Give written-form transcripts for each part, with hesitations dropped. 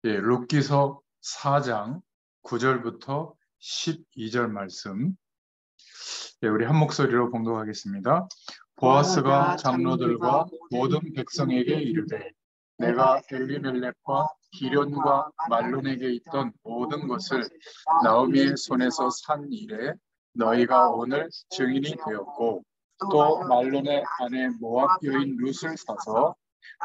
예, 룻기서 4장 9절부터 12절 말씀. 예, 우리 한 목소리로 봉독하겠습니다. 보아스가 장로들과 모든 백성에게 이르되 내가 엘리멜렉과 기련과 말론에게 있던 모든 것을 나오미의 손에서 산 이래 너희가 오늘 증인이 되었고, 또 말론의 아내 모압 여인 룻을 사서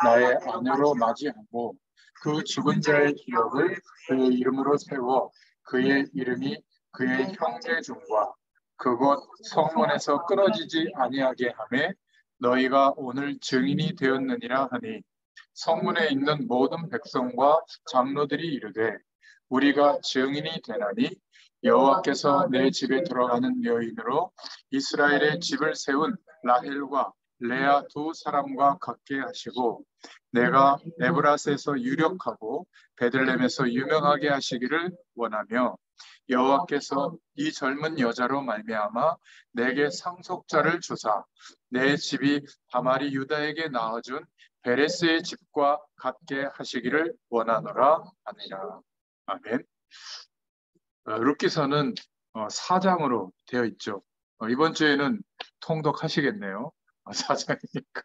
나의 아내로 맞이하고 그 죽은 자의 기억을 그 이름으로 세워 그의 이름이 그의 형제 중과 그곳 성문에서 끊어지지 아니하게 하매 너희가 오늘 증인이 되었느니라 하니, 성문에 있는 모든 백성과 장로들이 이르되 우리가 증인이 되나니 여호와께서 내 집에 들어가는 여인으로 이스라엘의 집을 세운 라헬과 레아 두 사람과 같게 하시고 내가 에브라스에서 유력하고 베들레헴에서 유명하게 하시기를 원하며, 여호와께서 이 젊은 여자로 말미암아 내게 상속자를 주사 내 집이 다말이 유다에게 낳아준 베레스의 집과 같게 하시기를 원하노라 하니라. 아멘. 룻기서는 4장으로 되어 있죠. 이번 주에는 통독하시겠네요. 4장이니까.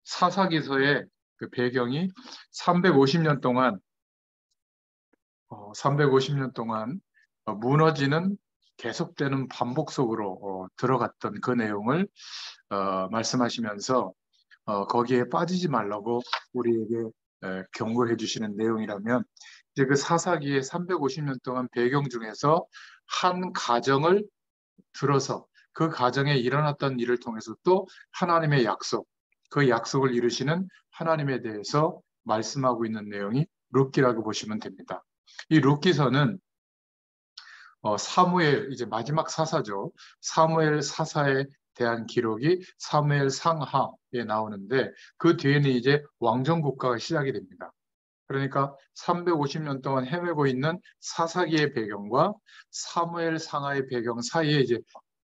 사사기서의 그 배경이 350년 동안 무너지는 계속되는 반복 속으로 들어갔던 그 내용을 말씀하시면서 거기에 빠지지 말라고 우리에게 경고해 주시는 내용이라면, 이제 그 사사기의 350년 동안 배경 중에서 한 가정을 들어서 그 가정에 일어났던 일을 통해서 또 하나님의 약속, 그 약속을 이루시는 하나님에 대해서 말씀하고 있는 내용이 룻기라고 보시면 됩니다. 이 룻기서는 사무엘, 이제 마지막 사사죠. 사무엘 사사에 대한 기록이 사무엘 상하에 나오는데, 그 뒤에는 이제 왕정 국가가 시작이 됩니다. 그러니까 350년 동안 헤매고 있는 사사기의 배경과 사무엘 상하의 배경 사이에 이제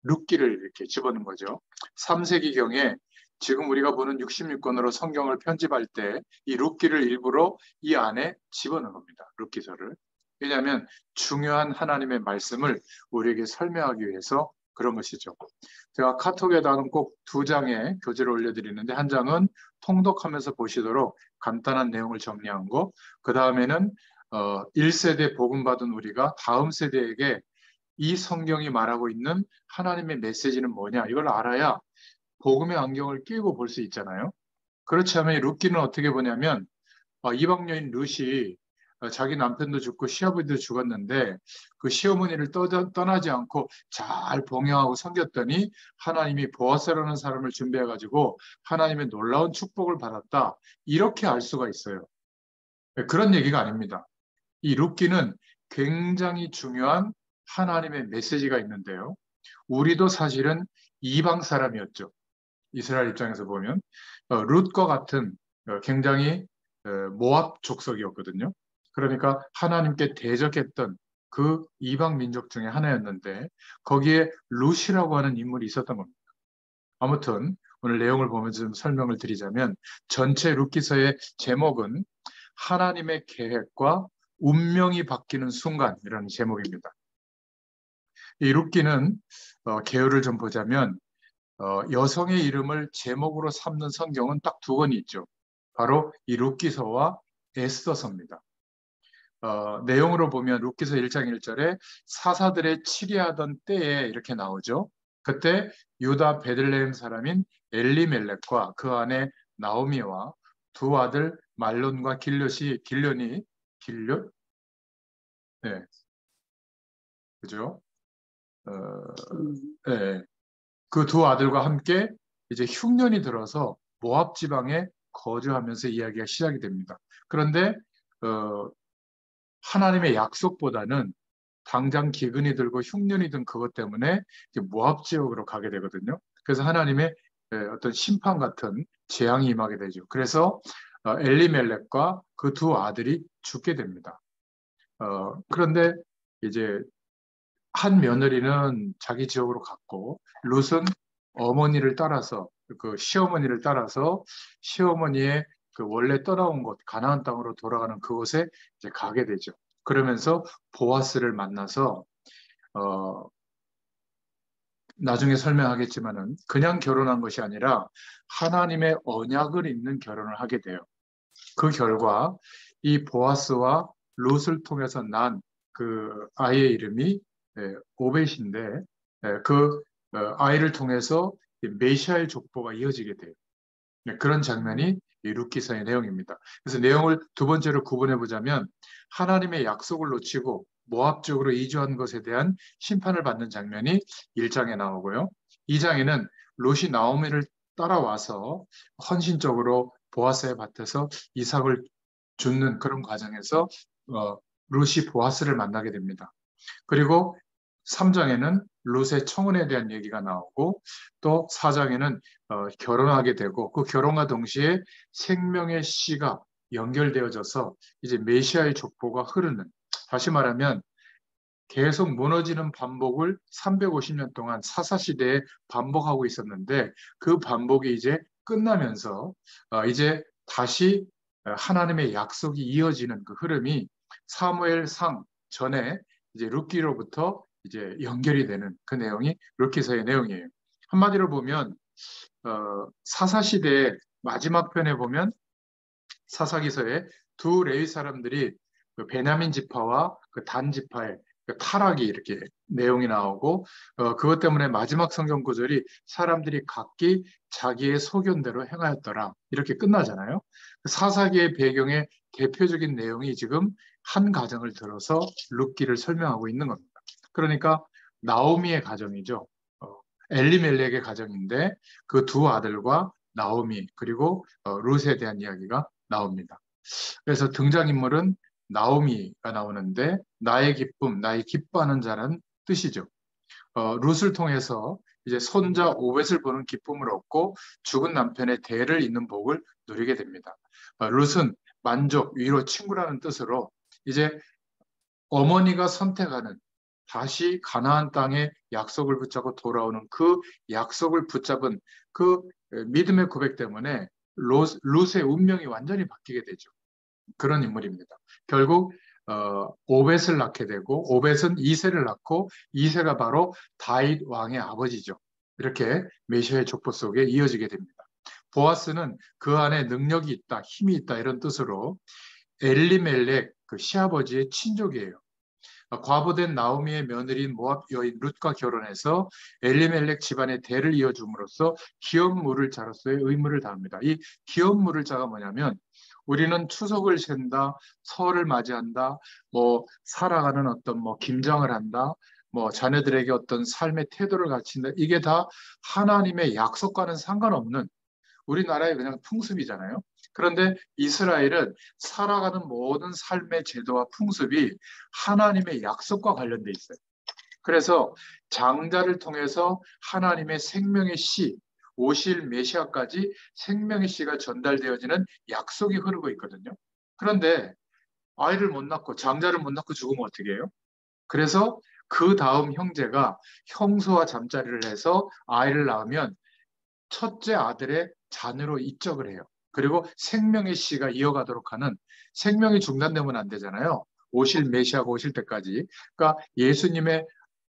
룻기를 이렇게 집어넣은 거죠. 3세기경에 지금 우리가 보는 66권으로 성경을 편집할 때 이 룻기를 일부러 이 안에 집어넣은 겁니다. 룻기서를. 왜냐하면 중요한 하나님의 말씀을 우리에게 설명하기 위해서 그런 것이죠. 제가 카톡에다는 꼭 2장의 교재를 올려드리는데, 한 장은 통독하면서 보시도록 간단한 내용을 정리한 거, 그 다음에는 1세대 복음받은 우리가 다음 세대에게 이 성경이 말하고 있는 하나님의 메시지는 뭐냐, 이걸 알아야 복음의 안경을 끼고 볼 수 있잖아요. 그렇지 않으면 룻기는 어떻게 보냐면, 이방 여인 룻이 자기 남편도 죽고 시아버지도 죽었는데 그 시어머니를 떠나지 않고 잘 봉양하고 섬겼더니 하나님이 보아스라는 사람을 준비해가지고 하나님의 놀라운 축복을 받았다, 이렇게 알 수가 있어요. 그런 얘기가 아닙니다. 이 룻기는 굉장히 중요한 하나님의 메시지가 있는데요. 우리도 사실은 이방 사람이었죠. 이스라엘 입장에서 보면 룻과 같은 굉장히 모압 족속이었거든요. 그러니까 하나님께 대적했던 그 이방 민족 중에 하나였는데 거기에 룻이라고 하는 인물이 있었던 겁니다. 아무튼 오늘 내용을 보면서 좀 설명을 드리자면, 전체 룻기서의 제목은 하나님의 계획과 운명이 바뀌는 순간이라는 제목입니다. 이 룻기는 개요를 좀 보자면 여성의 이름을 제목으로 삼는 성경은 딱 2권이 있죠. 바로 이 룻기서와 에스더서입니다. 내용으로 보면 룻기서 1장 1절에 사사들의 치리하던 때에 이렇게 나오죠. 그때 유다 베들레헴 사람인 엘리멜렉과 그 아내 나오미와 두 아들 말론과 길련이 네, 그죠? 어, 네. 그 두 아들과 함께 이제 흉년이 들어서 모압 지방에 거주하면서 이야기가 시작이 됩니다. 그런데 하나님의 약속보다는 당장 기근이 들고 흉년이 든 그것 때문에 모압 지역으로 가게 되거든요. 그래서 하나님의 어떤 심판 같은 재앙이 임하게 되죠. 그래서 엘리멜렉과 그 두 아들이 죽게 됩니다. 그런데 이제 한 며느리는 자기 지역으로 갔고, 룻은 어머니를 따라서, 그 시어머니를 따라서 시어머니의 그 원래 떠나온 곳, 가나안 땅으로 돌아가는 그곳에 이제 가게 되죠. 그러면서 보아스를 만나서 어, 나중에 설명하겠지만은 그냥 결혼한 것이 아니라 하나님의 언약을 잇는 결혼을 하게 돼요. 그 결과 이 보아스와 룻을 통해서 난 그 아이의 이름이 오벳인데 그 아이를 통해서 메시아의 족보가 이어지게 돼요. 그런 장면이 이 룻기서의 내용입니다. 그래서 내용을 두 번째로 구분해 보자면 하나님의 약속을 놓치고 모압 쪽으로 이주한 것에 대한 심판을 받는 장면이 1장에 나오고요. 2장에는 룻이 나오미를 따라와서 헌신적으로 보아스의 밭에서 이삭을 줍는 그런 과정에서 룻이 보아스를 만나게 됩니다. 그리고 3장에는 룻의 청혼에 대한 얘기가 나오고 또 4장에는 결혼하게 되고 그 결혼과 동시에 생명의 씨가 연결되어져서 이제 메시아의 족보가 흐르는, 다시 말하면 계속 무너지는 반복을 350년 동안 사사시대에 반복하고 있었는데 그 반복이 이제 끝나면서 이제 다시 하나님의 약속이 이어지는 그 흐름이 사무엘상 전에 이제 룻기로부터 이제 연결이 되는 그 내용이 룻기서의 내용이에요. 한마디로 보면 사사시대의 마지막 편에 보면 사사기서에 두 레위 사람들이 그 베냐민 지파와 그 단 지파의 그 타락이 이렇게 내용이 나오고 그것 때문에 마지막 성경 구절이 사람들이 각기 자기의 소견대로 행하였더라 이렇게 끝나잖아요. 사사기의 배경의 대표적인 내용이 지금 한 가정을 들어서 룻기를 설명하고 있는 겁니다. 그러니까 나오미의 가정이죠. 엘리멜렉의 가정인데 그 두 아들과 나오미 그리고 룻에 대한 이야기가 나옵니다. 그래서 등장인물은 나오미가 나오는데 나의 기쁨, 나의 기뻐하는 자는 뜻이죠. 룻을 통해서 이제 손자 오벳을 보는 기쁨을 얻고 죽은 남편의 대를 잇는 복을 누리게 됩니다. 룻은 만족, 위로, 친구라는 뜻으로 이제 어머니가 선택하는 다시 가나안 땅의 약속을 붙잡고 돌아오는 그 약속을 붙잡은 그 믿음의 고백 때문에 룻의 운명이 완전히 바뀌게 되죠. 그런 인물입니다. 결국 오벳을 낳게 되고 오벳은 이세를 낳고 이세가 바로 다윗 왕의 아버지죠. 이렇게 메시아의 족보 속에 이어지게 됩니다. 보아스는 그 안에 능력이 있다, 힘이 있다 이런 뜻으로 엘리멜렉 그 시아버지의 친족이에요. 과부된 나오미의 며느리인 모압 여인 룻과 결혼해서 엘리멜렉 집안의 대를 이어줌으로써 기업 물을 자로서의 의무를 다합니다. 이 기업 물을 자가 뭐냐면 우리는 추석을 샌다, 설을 맞이한다, 뭐 살아가는 어떤 뭐 김장을 한다, 뭐 자녀들에게 어떤 삶의 태도를 갖춘다. 이게 다 하나님의 약속과는 상관없는 우리나라의 그냥 풍습이잖아요. 그런데 이스라엘은 살아가는 모든 삶의 제도와 풍습이 하나님의 약속과 관련돼 있어요. 그래서 장자를 통해서 하나님의 생명의 씨, 오실 메시아까지 생명의 씨가 전달되어지는 약속이 흐르고 있거든요. 그런데 아이를 못 낳고 장자를 못 낳고 죽으면 어떻게 해요? 그래서 그 다음 형제가 형수와 잠자리를 해서 아이를 낳으면 첫째 아들의 자녀로 입적을 해요. 그리고 생명의 씨가 이어가도록 하는, 생명이 중단되면 안 되잖아요. 오실 메시아가 오실 때까지. 그러니까 예수님의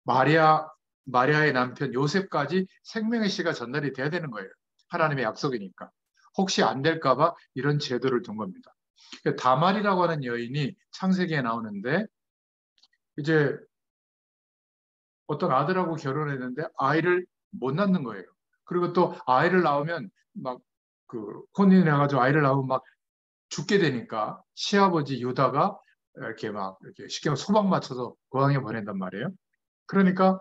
마리아의 남편 요셉까지 생명의 씨가 전달이 돼야 되는 거예요. 하나님의 약속이니까. 혹시 안 될까봐 이런 제도를 둔 겁니다. 다말이라고 하는 여인이 창세기에 나오는데 이제 어떤 아들하고 결혼했는데 아이를 못 낳는 거예요. 그리고 또 아이를 낳으면 막 그 혼인을 해가지고 아이를 낳으면 막 죽게 되니까 시아버지 유다가 이렇게 막 이렇게 쉽게 소방 맞춰서 고향에 보낸단 말이에요. 그러니까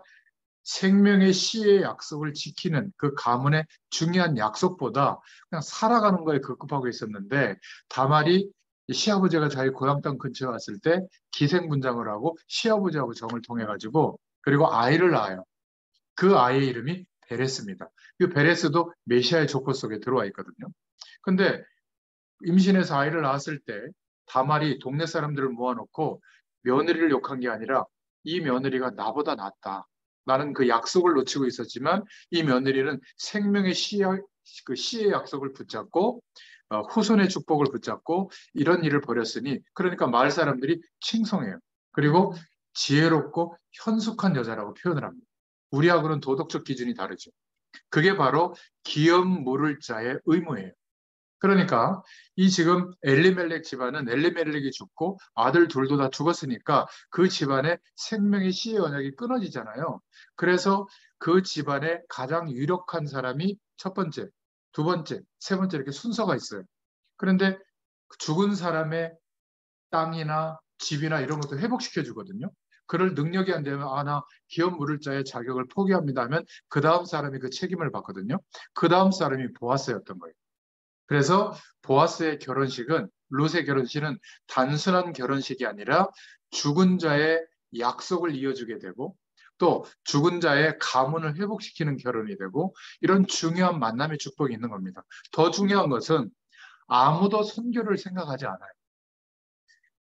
생명의 씨의 약속을 지키는 그 가문의 중요한 약속보다 그냥 살아가는 거에 급급하고 있었는데 다말이 시아버지가 자기 고향 땅 근처에 왔을 때 기생분장을 하고 시아버지하고 정을 통해 가지고 그리고 아이를 낳아요. 그 아이의 이름이 베레스입니다. 이 베레스도 메시아의 족보 속에 들어와 있거든요. 근데 임신해서 아이를 낳았을 때 다말이 동네 사람들을 모아놓고 며느리를 욕한 게 아니라 이 며느리가 나보다 낫다. 나는 그 약속을 놓치고 있었지만 이 며느리는 생명의 씨의, 그 씨의 약속을 붙잡고 후손의 축복을 붙잡고 이런 일을 벌였으니 그러니까 마을 사람들이 칭송해요. 그리고 지혜롭고 현숙한 여자라고 표현을 합니다. 우리하고는 도덕적 기준이 다르죠. 그게 바로 기업 물을 자의 의무예요. 그러니까 이 지금 엘리멜렉 집안은 엘리멜렉이 죽고 아들 둘도 다 죽었으니까 그 집안의 생명의 씨의 언약이 끊어지잖아요. 그래서 그 집안의 가장 유력한 사람이 첫 번째, 두 번째, 세 번째 이렇게 순서가 있어요. 그런데 죽은 사람의 땅이나 집이나 이런 것도 회복시켜 주거든요. 그럴 능력이 안 되면 나 기업 물을 자의 자격을 포기합니다 하면 그 다음 사람이 그 책임을 받거든요. 그 다음 사람이 보아스였던 거예요. 그래서 보아스의 결혼식은 룻의 결혼식은 단순한 결혼식이 아니라 죽은 자의 약속을 이어주게 되고 또 죽은 자의 가문을 회복시키는 결혼이 되고 이런 중요한 만남의 축복이 있는 겁니다. 더 중요한 것은 아무도 선교를 생각하지 않아요.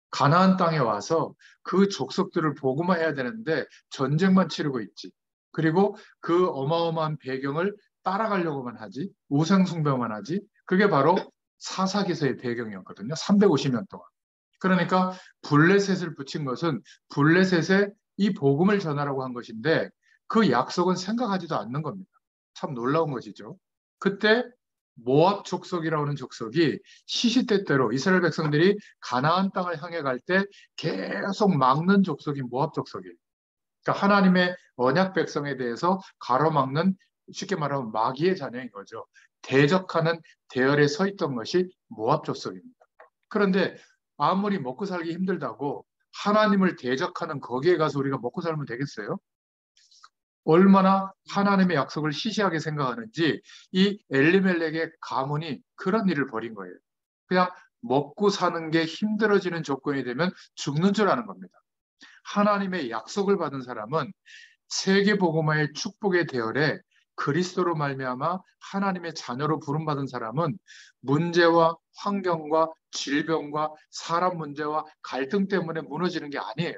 가나안 땅에 와서 그 족속들을 복음화해야 되는데 전쟁만 치르고 있지. 그리고 그 어마어마한 배경을 따라가려고만 하지. 우상숭배만 하지. 그게 바로 사사기서의 배경이었거든요. 350년 동안. 그러니까 블레셋을 붙인 것은 블레셋에 이 복음을 전하라고 한 것인데 그 약속은 생각하지도 않는 겁니다. 참 놀라운 것이죠. 그때 모압 족속이라고 하는 족속이 시시때때로 이스라엘 백성들이 가나안 땅을 향해 갈 때 계속 막는 족속이 모압 족속이에요. 그러니까 하나님의 언약 백성에 대해서 가로막는 쉽게 말하면 마귀의 자녀인 거죠. 대적하는 대열에 서 있던 것이 모압 족속입니다. 그런데 아무리 먹고 살기 힘들다고 하나님을 대적하는 거기에 가서 우리가 먹고 살면 되겠어요? 얼마나 하나님의 약속을 시시하게 생각하는지 이 엘리멜렉의 가문이 그런 일을 벌인 거예요. 그냥 먹고 사는 게 힘들어지는 조건이 되면 죽는 줄 아는 겁니다. 하나님의 약속을 받은 사람은 세계복음화의 축복의 대열에 그리스도로 말미암아 하나님의 자녀로 부름받은 사람은 문제와 환경과 질병과 사람 문제와 갈등 때문에 무너지는 게 아니에요.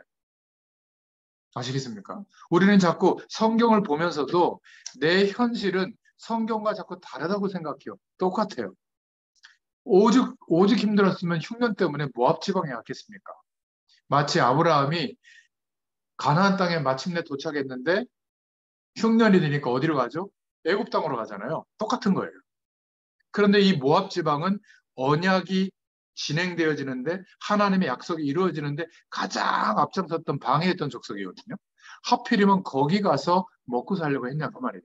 아시겠습니까? 우리는 자꾸 성경을 보면서도 내 현실은 성경과 자꾸 다르다고 생각해요. 똑같아요. 오죽 힘들었으면 흉년 때문에 모압 지방에 왔겠습니까? 마치 아브라함이 가나안 땅에 마침내 도착했는데 흉년이 되니까 어디로 가죠? 애굽 땅으로 가잖아요. 똑같은 거예요. 그런데 이 모압 지방은 언약이 진행되어지는데 하나님의 약속이 이루어지는데 가장 앞장섰던 방해했던 족속이거든요. 하필이면 거기 가서 먹고 살려고 했냐 그 말이에요.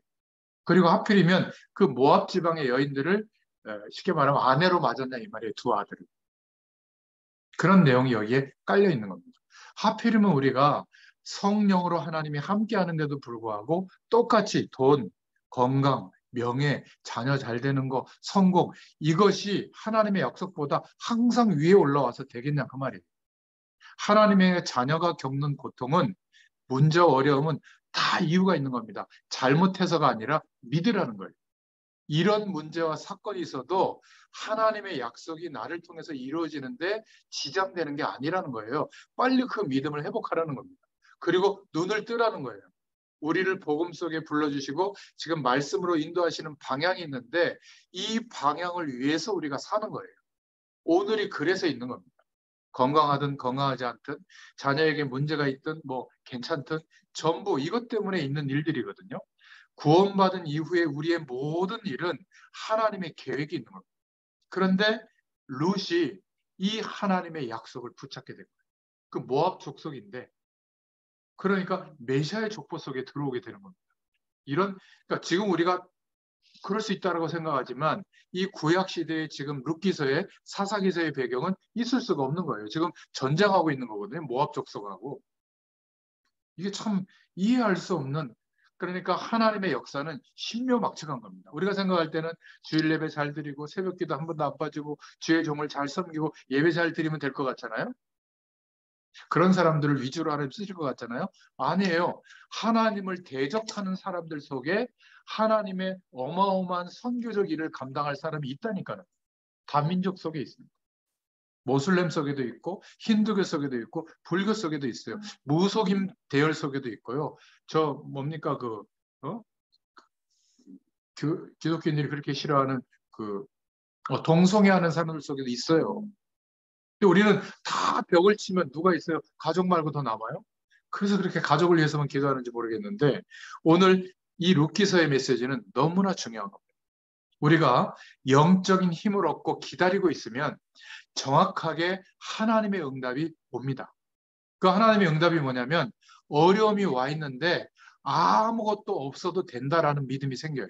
그리고 하필이면 그 모압 지방의 여인들을 쉽게 말하면 아내로 맞았냐 이 말이에요. 두 아들을. 그런 내용이 여기에 깔려 있는 겁니다. 하필이면 우리가 성령으로 하나님이 함께 하는데도 불구하고 똑같이 돈, 건강, 명예, 자녀 잘 되는 거, 성공 이것이 하나님의 약속보다 항상 위에 올라와서 되겠냐 그 말이에요. 하나님의 자녀가 겪는 고통은 문제와 어려움은 다 이유가 있는 겁니다. 잘못해서가 아니라 믿으라는 거예요. 이런 문제와 사건이 있어도 하나님의 약속이 나를 통해서 이루어지는데 지장되는 게 아니라는 거예요. 빨리 그 믿음을 회복하라는 겁니다. 그리고 눈을 뜨라는 거예요. 우리를 복음 속에 불러주시고 지금 말씀으로 인도하시는 방향이 있는데 이 방향을 위해서 우리가 사는 거예요. 오늘이 그래서 있는 겁니다. 건강하든 건강하지 않든 자녀에게 문제가 있든 뭐 괜찮든 전부 이것 때문에 있는 일들이거든요. 구원받은 이후에 우리의 모든 일은 하나님의 계획이 있는 겁니다. 그런데 룻이 이 하나님의 약속을 붙잡게 된 거예요. 그 모압 족속인데 그러니까 메시아의 족보 속에 들어오게 되는 겁니다. 그러니까 지금 우리가 그럴 수 있다고 생각하지만 이 구약 시대의 지금 룻기서의 사사기서의 배경은 있을 수가 없는 거예요. 지금 전쟁하고 있는 거거든요. 모압 족속하고. 이게 참 이해할 수 없는 그러니까 하나님의 역사는 신묘막측한 겁니다. 우리가 생각할 때는 주일 예배 잘 드리고 새벽기도 한 번도 안 빠지고 주의 종을 잘 섬기고 예배 잘 드리면 될 것 같잖아요. 그런 사람들을 위주로 하나님 쓰실 것 같잖아요. 아니에요. 하나님을 대적하는 사람들 속에 하나님의 어마어마한 선교적 일을 감당할 사람이 있다니까요. 다민족 속에 있습니다. 모슬렘 속에도 있고 힌두교 속에도 있고 불교 속에도 있어요. 무속임 대열 속에도 있고요. 저 뭡니까 어? 기독교인들이 그렇게 싫어하는 그 동성애하는 사람들 속에도 있어요. 근데 우리는 다 벽을 치면 누가 있어요? 가족 말고 더 남아요? 그래서 그렇게 가족을 위해서만 기도하는지 모르겠는데 오늘 이 룻기서의 메시지는 너무나 중요한 겁니다. 우리가 영적인 힘을 얻고 기다리고 있으면 정확하게 하나님의 응답이 옵니다. 그 하나님의 응답이 뭐냐면 어려움이 와 있는데 아무것도 없어도 된다라는 믿음이 생겨요.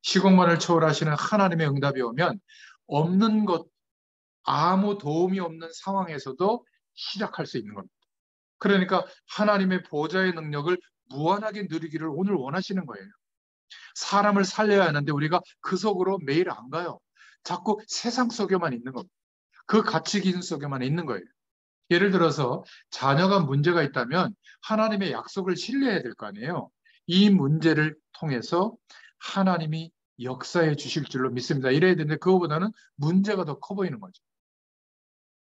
시공간을 초월하시는 하나님의 응답이 오면 없는 것, 아무 도움이 없는 상황에서도 시작할 수 있는 겁니다. 그러니까 하나님의 보좌의 능력을 무한하게 누리기를 오늘 원하시는 거예요. 사람을 살려야 하는데 우리가 그 속으로 매일 안 가요. 자꾸 세상 속에만 있는 겁니다. 그 가치 기준 속에만 있는 거예요. 예를 들어서 자녀가 문제가 있다면 하나님의 약속을 신뢰해야 될 거 아니에요. 이 문제를 통해서 하나님이 역사해 주실 줄로 믿습니다. 이래야 되는데 그거보다는 문제가 더 커 보이는 거죠.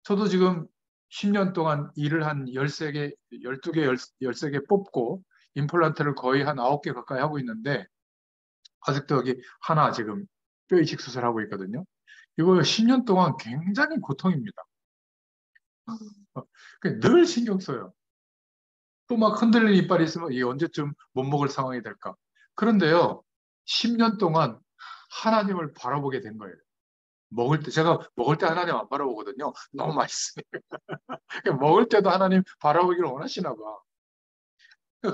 저도 지금 10년 동안 일을 한 13개, 12개, 13개 뽑고 임플란트를 거의 한 9개 가까이 하고 있는데 아직도 여기 하나 지금 뼈 이식 수술하고 있거든요. 이거 10년 동안 굉장히 고통입니다. 늘 신경 써요. 또 막 흔들리는 이빨이 있으면 이게 언제쯤 못 먹을 상황이 될까. 그런데요, 10년 동안 하나님을 바라보게 된 거예요. 제가 먹을 때 하나님 안 바라보거든요. 너무 맛있으니까. 먹을 때도 하나님 바라보기를 원하시나 봐.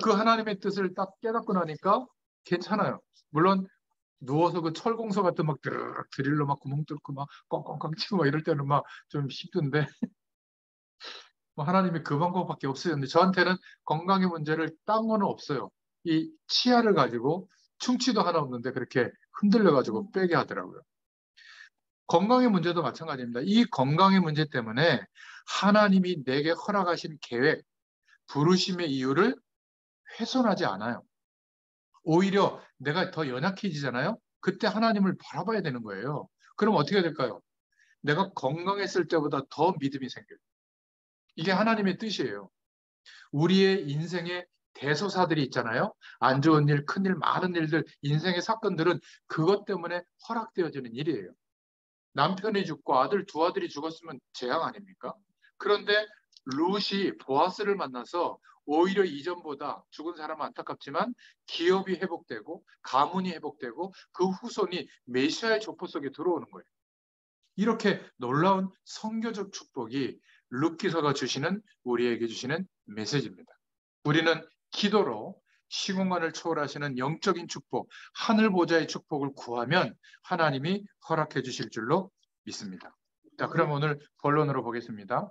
그 하나님의 뜻을 딱 깨닫고 나니까 괜찮아요. 물론 누워서 그 철공소 같은 막 드르륵 드릴로 막 구멍 뚫고 막 꽝꽝꽝 치고 막 이럴 때는 막 좀 힘든데 뭐 하나님이 그 방법밖에 없어요. 근데 저한테는 건강의 문제를 딴 거는 없어요. 이 치아를 가지고 충치도 하나 없는데 그렇게 흔들려 가지고 빼게 하더라고요. 건강의 문제도 마찬가지입니다. 이 건강의 문제 때문에 하나님이 내게 허락하신 계획, 부르심의 이유를 훼손하지 않아요. 오히려 내가 더 연약해지잖아요. 그때 하나님을 바라봐야 되는 거예요. 그럼 어떻게 될까요? 내가 건강했을 때보다 더 믿음이 생겨요. 이게 하나님의 뜻이에요. 우리의 인생의 대소사들이 있잖아요. 안 좋은 일, 큰일, 많은 일들, 인생의 사건들은 그것 때문에 허락되어지는 일이에요. 남편이 죽고 아들 두 아들이 죽었으면 재앙 아닙니까? 그런데 룻이 보아스를 만나서 오히려 이전보다 죽은 사람은 안타깝지만 기업이 회복되고 가문이 회복되고 그 후손이 메시아의 족보 속에 들어오는 거예요. 이렇게 놀라운 선교적 축복이 룻기서가 주시는 우리에게 주시는 메시지입니다. 우리는 기도로 시공간을 초월하시는 영적인 축복, 하늘 보좌의 축복을 구하면 하나님이 허락해 주실 줄로 믿습니다. 자, 그럼 오늘 본론으로 보겠습니다.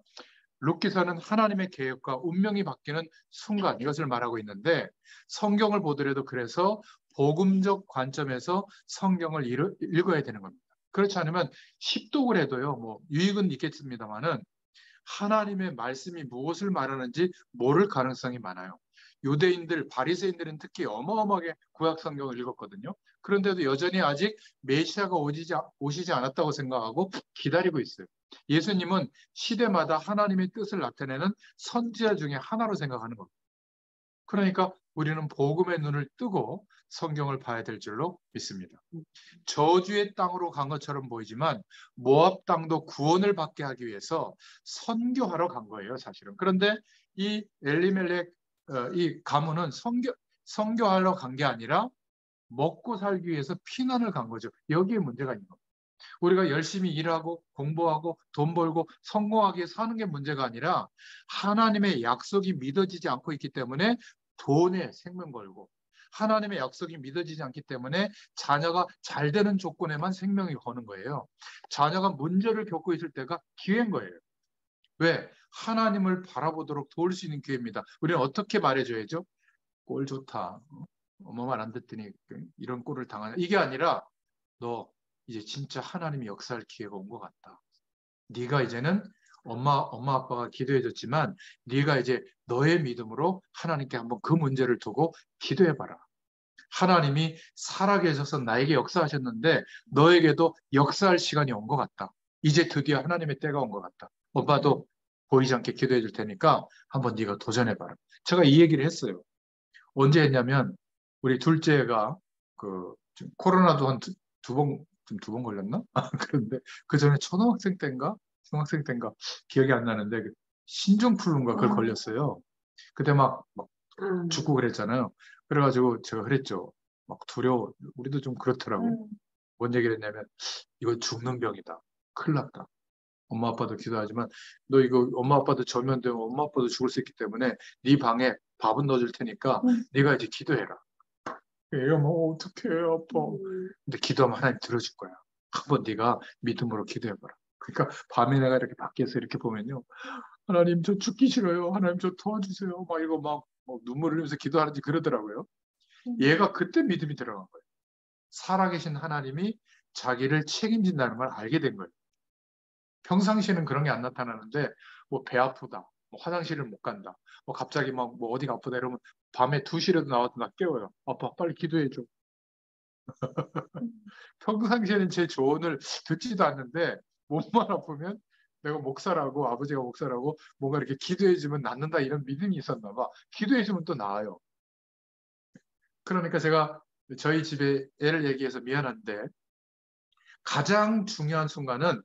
룻기서는 하나님의 계획과 운명이 바뀌는 순간 이것을 말하고 있는데 성경을 보더라도 그래서 복음적 관점에서 성경을 읽어야 되는 겁니다. 그렇지 않으면 십독을 해도요, 뭐 유익은 있겠습니다만은 하나님의 말씀이 무엇을 말하는지 모를 가능성이 많아요. 유대인들, 바리새인들은 특히 어마어마하게 구약 성경을 읽었거든요. 그런데도 여전히 아직 메시아가 오시지 않았다고 생각하고 기다리고 있어요. 예수님은 시대마다 하나님의 뜻을 나타내는 선지자 중에 하나로 생각하는 겁니다. 그러니까 우리는 복음의 눈을 뜨고 성경을 봐야 될 줄로 믿습니다. 저주의 땅으로 간 것처럼 보이지만 모압 땅도 구원을 받게 하기 위해서 선교하러 간 거예요, 사실은. 그런데 이 엘리멜렉 이 가문은 선교하러 간 게 아니라 먹고 살기 위해서 피난을 간 거죠. 여기에 문제가 있는 겁니다. 우리가 열심히 일하고 공부하고 돈 벌고 성공하게 사는 게 문제가 아니라 하나님의 약속이 믿어지지 않고 있기 때문에 돈에 생명 걸고 하나님의 약속이 믿어지지 않기 때문에 자녀가 잘 되는 조건에만 생명이 거는 거예요. 자녀가 문제를 겪고 있을 때가 기회인 거예요. 왜? 하나님을 바라보도록 도울 수 있는 기회입니다. 우리는 어떻게 말해줘야죠? 꼴 좋다. 엄마 말 안 듣더니 이런 꼴을 당하냐. 이게 아니라 너 이제 진짜 하나님이 역사할 기회가 온 것 같다. 네가 이제는 엄마 아빠가 기도해줬지만 네가 이제 너의 믿음으로 하나님께 한번 그 문제를 두고 기도해봐라. 하나님이 살아계셔서 나에게 역사하셨는데 너에게도 역사할 시간이 온 것 같다. 이제 드디어 하나님의 때가 온 것 같다. 엄마도 보이지 않게 기도해 줄 테니까 한번 네가 도전해봐라. 제가 이 얘기를 했어요. 언제 했냐면 우리 둘째가 그 코로나도 한 좀 2번 걸렸나? 그런데 그 전에 초등학생 때인가? 중학생 때인가? 기억이 안 나는데 신종플루인가 그걸 걸렸어요. 그때 막 죽고 그랬잖아요. 그래가지고 제가 그랬죠. 막 두려워. 우리도 좀 그렇더라고요. 뭔 얘기를 했냐면 이거 죽는 병이다. 큰일 났다. 엄마 아빠도 기도하지만 너 이거 엄마 아빠도 전면되면 엄마 아빠도 죽을 수 있기 때문에 네 방에 밥은 넣어줄 테니까 네가 이제 기도해라. 얘가 뭐 어떡해 아빠. 근데 기도하면 하나님 들어줄 거야. 한번 네가 믿음으로 기도해봐라. 그러니까 밤에 내가 이렇게 밖에서 이렇게 보면요. 하나님 저 죽기 싫어요. 하나님 저 도와주세요. 막 이거 막 눈물 흘리면서 기도하는지 그러더라고요. 얘가 그때 믿음이 들어간 거예요. 살아계신 하나님이 자기를 책임진다는 걸 알게 된 거예요. 평상시에는 그런 게 안 나타나는데 뭐 배 아프다, 뭐 화장실을 못 간다, 뭐 갑자기 막 뭐 어디가 아프다 이러면 밤에 2시라도 나와도 나 깨워요. 아빠 빨리 기도해 줘. 평상시에는 제 조언을 듣지도 않는데 몸만 아프면 내가 목사라고 아버지가 목사라고 뭔가 이렇게 기도해 주면 낫는다 이런 믿음이 있었나 봐. 기도해 주면 또 나아요. 그러니까 제가 저희 집에 애를 얘기해서 미안한데 가장 중요한 순간은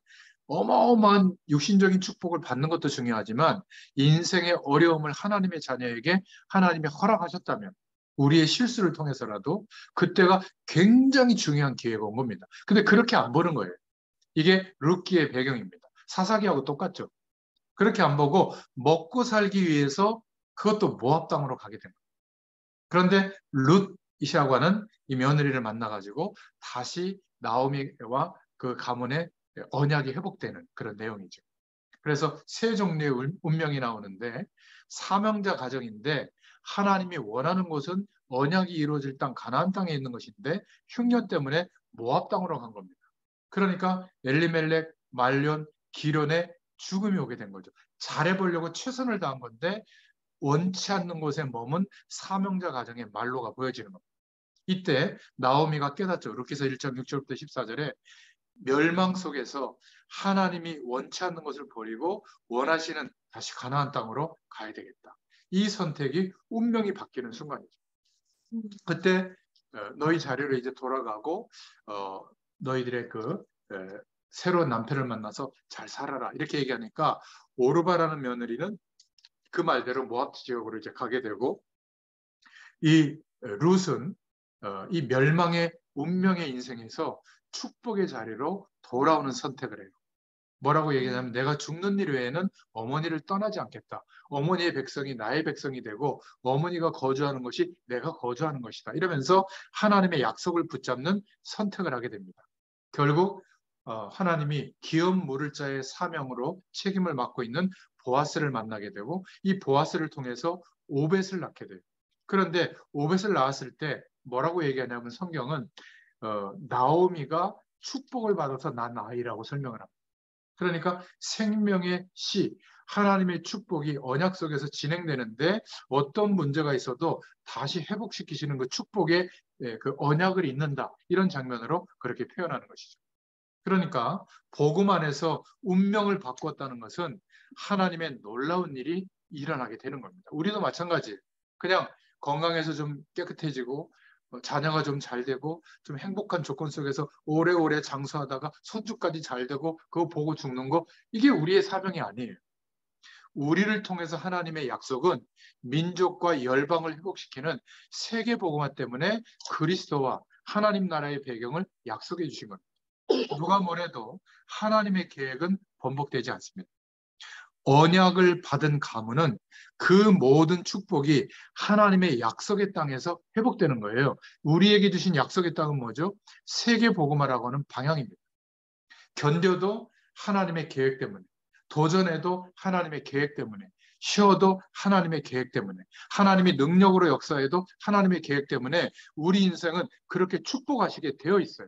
어마어마한 육신적인 축복을 받는 것도 중요하지만 인생의 어려움을 하나님의 자녀에게 하나님이 허락하셨다면 우리의 실수를 통해서라도 그때가 굉장히 중요한 기회가 온 겁니다. 근데 그렇게 안 보는 거예요. 이게 룻기의 배경입니다. 사사기하고 똑같죠. 그렇게 안 보고 먹고 살기 위해서 그것도 모압 땅으로 가게 됩니다. 그런데 룻이시라고 하는 이 며느리를 만나가지고 다시 나오미와 그 가문의 언약이 회복되는 그런 내용이죠. 그래서 세 종류의 운명이 나오는데 사명자 가정인데 하나님이 원하는 곳은 언약이 이루어질 땅 가나안 땅에 있는 것인데 흉년 때문에 모압 땅으로 간 겁니다. 그러니까 엘리멜렉, 말론, 기론의 죽음이 오게 된 거죠. 잘해보려고 최선을 다한 건데 원치 않는 곳에 머문 사명자 가정의 말로가 보여지는 겁니다. 이때 나오미가 깨닫죠. 룻기서 1장 6절부터 14절에 멸망 속에서 하나님이 원치 않는 것을 버리고 원하시는 다시 가나안 땅으로 가야 되겠다. 이 선택이 운명이 바뀌는 순간이죠. 그때 너희 자리로 이제 돌아가고 너희들의 그 새로운 남편을 만나서 잘 살아라 이렇게 얘기하니까 오르바라는 며느리는 그 말대로 모압 지역으로 이제 가게 되고 이 룻은 이 멸망의 운명의 인생에서 축복의 자리로 돌아오는 선택을 해요. 뭐라고 얘기하냐면 내가 죽는 일 외에는 어머니를 떠나지 않겠다. 어머니의 백성이 나의 백성이 되고 어머니가 거주하는 것이 내가 거주하는 것이다. 이러면서 하나님의 약속을 붙잡는 선택을 하게 됩니다. 결국 하나님이 기업 물을 자의 사명으로 책임을 맡고 있는 보아스를 만나게 되고 이 보아스를 통해서 오벳을 낳게 돼요. 그런데 오벳을 낳았을 때 뭐라고 얘기하냐면 성경은 나오미가 축복을 받아서 낳은 아이라고 설명을 합니다. 그러니까 생명의 씨, 하나님의 축복이 언약 속에서 진행되는데 어떤 문제가 있어도 다시 회복시키시는 그 축복의 그 언약을 잇는다. 이런 장면으로 그렇게 표현하는 것이죠. 그러니까 복음 안에서 운명을 바꾸었다는 것은 하나님의 놀라운 일이 일어나게 되는 겁니다. 우리도 마찬가지예요. 그냥 건강해서 좀 깨끗해지고 자녀가 좀 잘 되고 좀 행복한 조건 속에서 오래오래 장수하다가 손주까지 잘 되고 그거 보고 죽는 거 이게 우리의 사명이 아니에요. 우리를 통해서 하나님의 약속은 민족과 열방을 회복시키는 세계 복음화 때문에 그리스도와 하나님 나라의 배경을 약속해 주신 겁니다. 누가 뭐래도 하나님의 계획은 번복되지 않습니다. 언약을 받은 가문은 그 모든 축복이 하나님의 약속의 땅에서 회복되는 거예요. 우리에게 주신 약속의 땅은 뭐죠? 세계 복음화라고 하는 방향입니다. 견뎌도 하나님의 계획 때문에, 도전해도 하나님의 계획 때문에, 쉬어도 하나님의 계획 때문에, 하나님이 능력으로 역사해도 하나님의 계획 때문에 우리 인생은 그렇게 축복하시게 되어 있어요.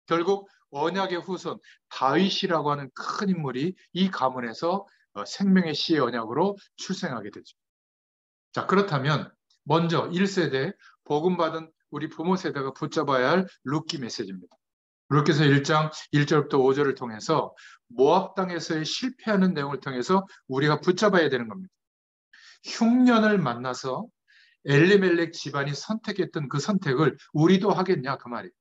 결국 언약의 후손 다윗이라고 하는 큰 인물이 이 가문에서 생명의 씨의 언약으로 출생하게 되죠. 자, 그렇다면 먼저 1세대 복음 받은 우리 부모 세대가 붙잡아야 할 룻기 메시지입니다. 룻기서 1장 1절부터 5절을 통해서 모압 땅에서의 실패하는 내용을 통해서 우리가 붙잡아야 되는 겁니다. 흉년을 만나서 엘리멜렉 집안이 선택했던 그 선택을 우리도 하겠냐 그 말이에요.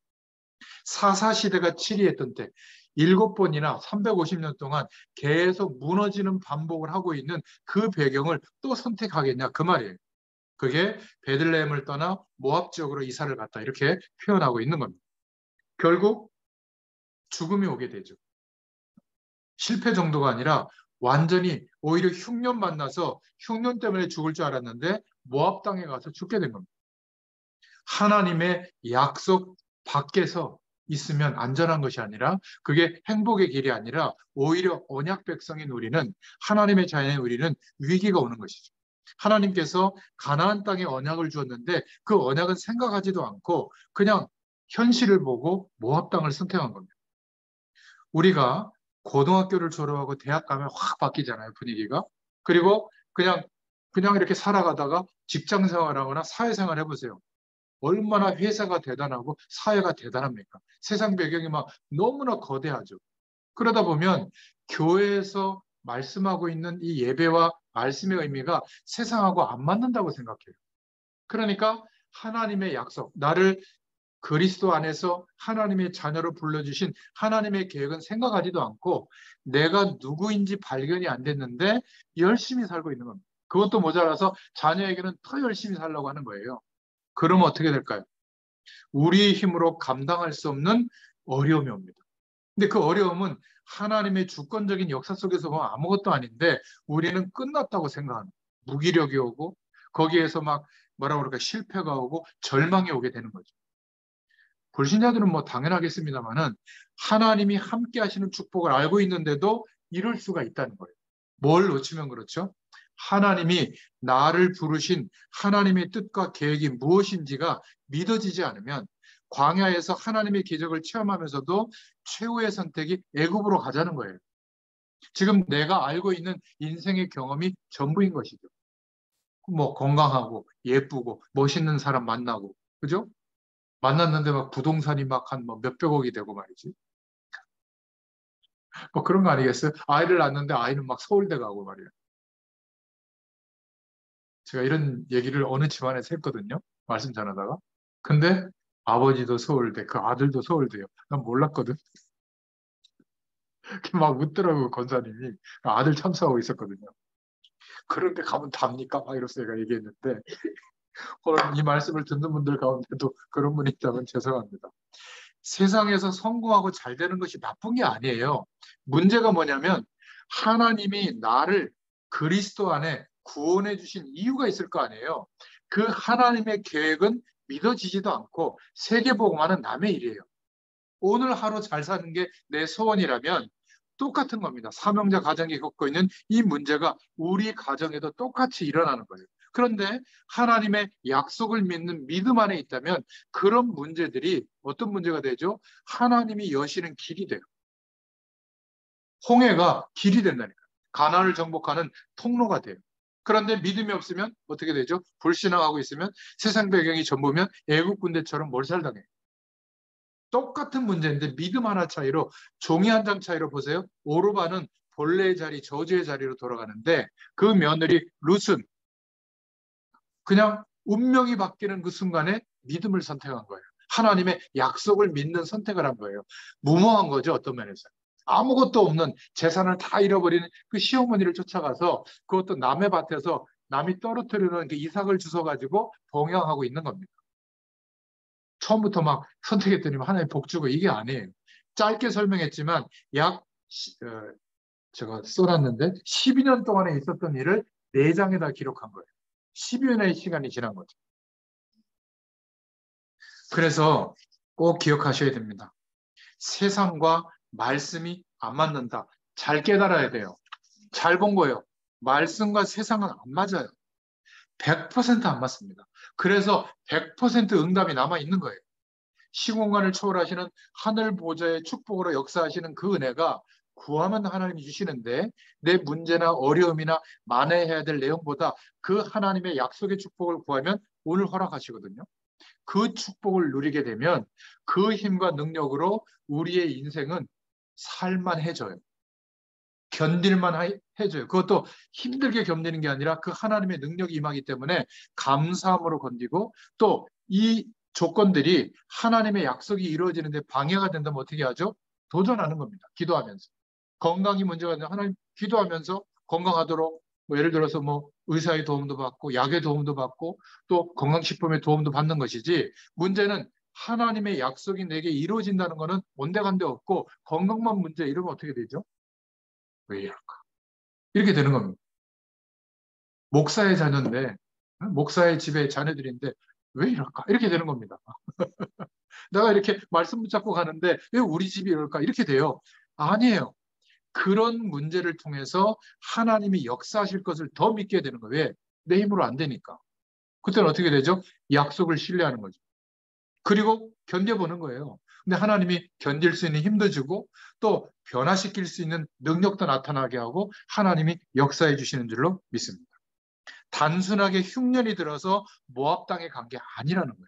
사사시대가 치리했던 때 7번이나 350년 동안 계속 무너지는 반복을 하고 있는 그 배경을 또 선택하겠냐 그 말이에요. 그게 베들레헴을 떠나 모압 지역으로 이사를 갔다 이렇게 표현하고 있는 겁니다. 결국 죽음이 오게 되죠. 실패 정도가 아니라 완전히 오히려 흉년 만나서 흉년 때문에 죽을 줄 알았는데 모압 땅에 가서 죽게 된 겁니다. 하나님의 약속 밖에서 있으면 안전한 것이 아니라 그게 행복의 길이 아니라 오히려 언약 백성인 우리는 하나님의 자녀인 우리는 위기가 오는 것이죠. 하나님께서 가나안 땅에 언약을 주었는데 그 언약은 생각하지도 않고 그냥 현실을 보고 모압 땅을 선택한 겁니다. 우리가 고등학교를 졸업하고 대학 가면 확 바뀌잖아요, 분위기가. 그리고 그냥 이렇게 살아가다가 직장 생활하거나 사회생활 해보세요. 얼마나 회사가 대단하고 사회가 대단합니까? 세상 배경이 막 너무나 거대하죠. 그러다 보면 교회에서 말씀하고 있는 이 예배와 말씀의 의미가 세상하고 안 맞는다고 생각해요. 그러니까 하나님의 약속, 나를 그리스도 안에서 하나님의 자녀로 불러주신 하나님의 계획은 생각하지도 않고 내가 누구인지 발견이 안 됐는데 열심히 살고 있는 겁니다. 그것도 모자라서 자녀에게는 더 열심히 살려고 하는 거예요. 그러면 어떻게 될까요? 우리의 힘으로 감당할 수 없는 어려움이 옵니다. 근데 그 어려움은 하나님의 주권적인 역사 속에서 보면 아무것도 아닌데 우리는 끝났다고 생각합니다. 무기력이 오고 거기에서 막 뭐라 그럴까 실패가 오고 절망이 오게 되는 거죠. 불신자들은 뭐 당연하겠습니다만은 하나님이 함께 하시는 축복을 알고 있는데도 이럴 수가 있다는 거예요. 뭘 놓치면 그렇죠? 하나님이 나를 부르신 하나님의 뜻과 계획이 무엇인지가 믿어지지 않으면 광야에서 하나님의 기적을 체험하면서도 최후의 선택이 애굽으로 가자는 거예요. 지금 내가 알고 있는 인생의 경험이 전부인 것이죠. 뭐 건강하고 예쁘고 멋있는 사람 만나고 그죠? 만났는데 막 부동산이 막 한 뭐 몇백억이 되고 말이지. 뭐 그런 거 아니겠어요? 아이를 낳는데 아이는 막 서울대 가고 말이에요. 제가 이런 얘기를 어느 집안에서 했거든요. 말씀 전하다가. 근데 아버지도 서울대, 그 아들도 서울대요. 난 몰랐거든. 막 웃더라고, 권사님이. 아들 참석하고 있었거든요. 그런데 가면 답니까? 막 이러면서 제가 얘기했는데, 오늘 이 말씀을 듣는 분들 가운데도 그런 분이 있다면 죄송합니다. 세상에서 성공하고 잘 되는 것이 나쁜 게 아니에요. 문제가 뭐냐면, 하나님이 나를 그리스도 안에 구원해 주신 이유가 있을 거 아니에요. 그 하나님의 계획은 믿어지지도 않고 세계복음화는 남의 일이에요. 오늘 하루 잘 사는 게 내 소원이라면 똑같은 겁니다. 사명자 가정이 겪고 있는 이 문제가 우리 가정에도 똑같이 일어나는 거예요. 그런데 하나님의 약속을 믿는 믿음 안에 있다면 그런 문제들이 어떤 문제가 되죠? 하나님이 여시는 길이 돼요. 홍해가 길이 된다니까요. 가나안을 정복하는 통로가 돼요. 그런데 믿음이 없으면 어떻게 되죠? 불신앙하고 있으면 세상 배경이 전부면 애국 군대처럼 몰살당해요. 똑같은 문제인데 믿음 하나 차이로 종이 한 장 차이로 보세요. 오르반은 본래의 자리, 저주의 자리로 돌아가는데 그 며느리 룻은 그냥 운명이 바뀌는 그 순간에 믿음을 선택한 거예요. 하나님의 약속을 믿는 선택을 한 거예요. 무모한 거죠, 어떤 면에서. 아무것도 없는 재산을 다 잃어버리는 그 시어머니를 쫓아가서 그것도 남의 밭에서 남이 떨어뜨리는 그 이삭을 주워가지고 봉양하고 있는 겁니다. 처음부터 막 선택했더니 하나님 복 주고 이게 아니에요. 짧게 설명했지만 제가 써놨는데 12년 동안에 있었던 일을 4장에다 기록한 거예요. 12년의 시간이 지난 거죠. 그래서 꼭 기억하셔야 됩니다. 세상과 말씀이 안 맞는다. 잘 깨달아야 돼요. 잘 본 거예요. 말씀과 세상은 안 맞아요. 100%안 맞습니다. 그래서 100% 응답이 남아 있는 거예요. 시공간을 초월하시는 하늘 보좌의 축복으로 역사하시는 그 은혜가 구하면 하나님이 주시는데 내 문제나 어려움이나 만회해야 될 내용보다 그 하나님의 약속의 축복을 구하면 오늘 허락하시거든요. 그 축복을 누리게 되면 그 힘과 능력으로 우리의 인생은 살만해져요. 견딜만 해져요. 그것도 힘들게 견디는 게 아니라 그 하나님의 능력이 임하기 때문에 감사함으로 견디고 또 이 조건들이 하나님의 약속이 이루어지는데 방해가 된다면 어떻게 하죠? 도전하는 겁니다. 기도하면서. 건강이 문제가 되면 하나님 기도하면서 건강하도록 뭐 예를 들어서 뭐 의사의 도움도 받고 약의 도움도 받고 또 건강식품의 도움도 받는 것이지 문제는 하나님의 약속이 내게 이루어진다는 것은 온데간데 없고 건강만 문제 이러면 어떻게 되죠? 왜 이럴까? 이렇게 되는 겁니다. 목사의 자녀인데 목사의 집에 자녀들인데 왜 이럴까? 이렇게 되는 겁니다. 내가 이렇게 말씀 붙잡고 가는데 왜 우리 집이 이럴까? 이렇게 돼요. 아니에요. 그런 문제를 통해서 하나님이 역사하실 것을 더 믿게 되는 거예요. 왜? 내 힘으로 안 되니까. 그때는 어떻게 되죠? 약속을 신뢰하는 거죠. 그리고 견뎌보는 거예요. 근데 하나님이 견딜 수 있는 힘도 주고 또 변화시킬 수 있는 능력도 나타나게 하고 하나님이 역사해 주시는 줄로 믿습니다. 단순하게 흉년이 들어서 모압 땅에 간 게 아니라는 거예요.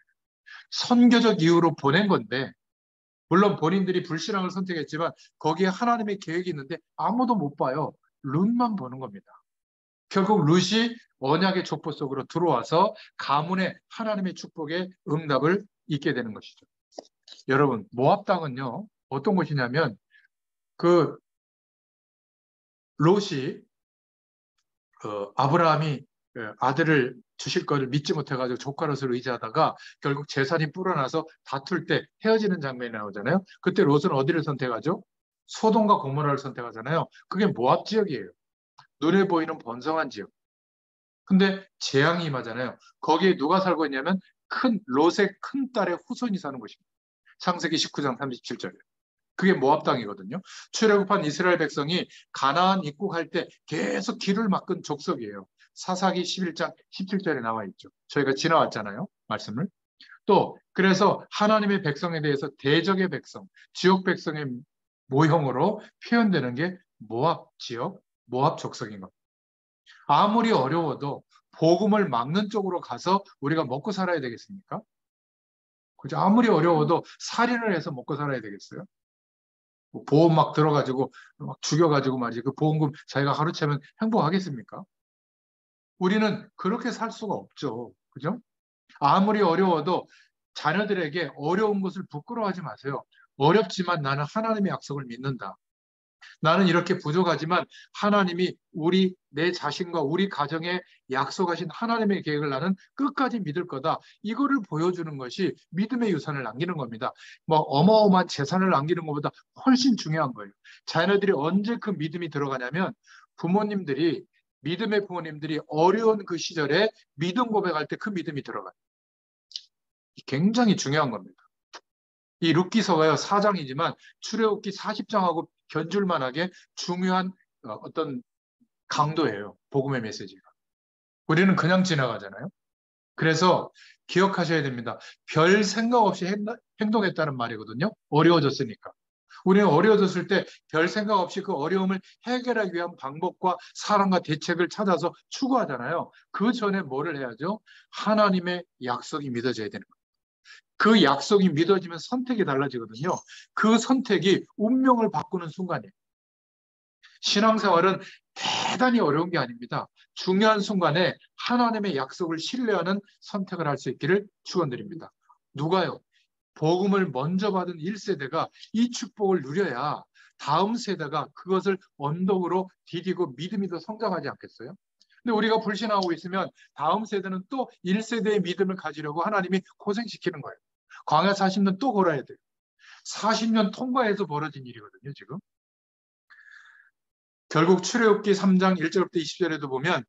선교적 이유로 보낸 건데 물론 본인들이 불신앙을 선택했지만 거기에 하나님의 계획이 있는데 아무도 못 봐요. 룻만 보는 겁니다. 결국 룻이 언약의 족보 속으로 들어와서 가문의 하나님의 축복의 응답을 잊게 되는 것이죠. 여러분, 모압 땅은요, 어떤 곳이냐면 그 롯이 아브라함이 아들을 주실 거를 믿지 못해가지고 조카롯을 의지하다가 결국 재산이 불어나서 다툴 때 헤어지는 장면이 나오잖아요. 그때 롯은 어디를 선택하죠? 소돔과 고모라를 선택하잖아요. 그게 모압 지역이에요. 눈에 보이는 번성한 지역. 근데 재앙이 임하잖아요. 거기에 누가 살고 있냐면 롯의 큰 딸의 후손이 사는 곳입니다. 창세기 19장 37절에. 그게 모압 땅이거든요. 출애굽한 이스라엘 백성이 가나안 입국할 때 계속 길을 막은 족속이에요. 사사기 11장 17절에 나와 있죠. 저희가 지나왔잖아요. 말씀을. 또 그래서 하나님의 백성에 대해서 대적의 백성, 지역 백성의 모형으로 표현되는 게 모압 지역, 모압 족속인 겁니다. 아무리 어려워도 복음을 막는 쪽으로 가서 우리가 먹고 살아야 되겠습니까? 그죠? 아무리 어려워도 살인을 해서 먹고 살아야 되겠어요? 보험 막 들어가지고 막 죽여가지고 말이지 그 보험금 자기가 하루 채면 행복하겠습니까? 우리는 그렇게 살 수가 없죠. 그죠? 아무리 어려워도 자녀들에게 어려운 것을 부끄러워하지 마세요. 어렵지만 나는 하나님의 약속을 믿는다. 나는 이렇게 부족하지만 하나님이 내 자신과 우리 가정에 약속하신 하나님의 계획을 나는 끝까지 믿을 거다. 이거를 보여주는 것이 믿음의 유산을 남기는 겁니다. 뭐 어마어마한 재산을 남기는 것보다 훨씬 중요한 거예요. 자녀들이 언제 그 믿음이 들어가냐면 믿음의 부모님들이 어려운 그 시절에 믿음 고백할 때 그 믿음이 들어가요. 굉장히 중요한 겁니다. 이 룻기서가요 4장이지만 출애굽기 40장하고 견줄 만하게 중요한 어떤 강도예요. 복음의 메시지가. 우리는 그냥 지나가잖아요. 그래서 기억하셔야 됩니다. 별 생각 없이 행동했다는 말이거든요. 어려워졌으니까. 우리는 어려워졌을 때 별 생각 없이 그 어려움을 해결하기 위한 방법과 사랑과 대책을 찾아서 추구하잖아요. 그 전에 뭐를 해야죠? 하나님의 약속이 믿어져야 되는 거예요. 그 약속이 믿어지면 선택이 달라지거든요. 그 선택이 운명을 바꾸는 순간이에요. 신앙생활은 대단히 어려운 게 아닙니다. 중요한 순간에 하나님의 약속을 신뢰하는 선택을 할 수 있기를 축원드립니다. 누가요? 복음을 먼저 받은 1세대가 이 축복을 누려야 다음 세대가 그것을 언덕으로 디디고 믿음이 더 성장하지 않겠어요? 근데 우리가 불신하고 있으면 다음 세대는 또 1세대의 믿음을 가지려고 하나님이 고생시키는 거예요. 광야 40년 또 걸어야 돼요. 40년 통과해서 벌어진 일이거든요, 지금. 결국 출애굽기 3장 1절부터 20절에도 보면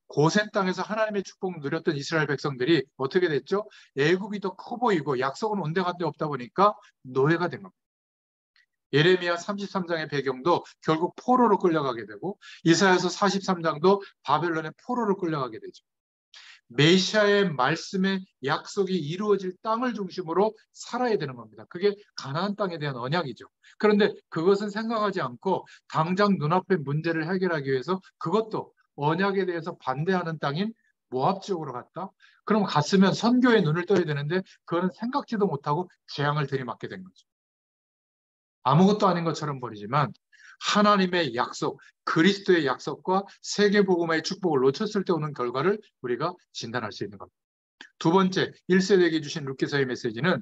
고센 땅에서 하나님의 축복을 누렸던 이스라엘 백성들이 어떻게 됐죠? 애굽이 더 커 보이고 약속은 온데간데 없다 보니까 노예가 된 겁니다. 예레미야 33장의 배경도 결국 포로로 끌려가게 되고 이사야서 43장도 바벨론의 포로로 끌려가게 되죠. 메시아의 말씀의 약속이 이루어질 땅을 중심으로 살아야 되는 겁니다. 그게 가나안 땅에 대한 언약이죠. 그런데 그것은 생각하지 않고 당장 눈앞의 문제를 해결하기 위해서 그것도 언약에 대해서 반대하는 땅인 모압 지역으로 갔다. 그럼 갔으면 선교에 눈을 떠야 되는데 그거는 생각지도 못하고 재앙을 들이맞게 된 거죠. 아무것도 아닌 것처럼 보이지만 하나님의 약속, 그리스도의 약속과 세계복음화의 축복을 놓쳤을 때 오는 결과를 우리가 진단할 수 있는 겁니다. 두 번째, 1세대에게 주신 룻기서의 메시지는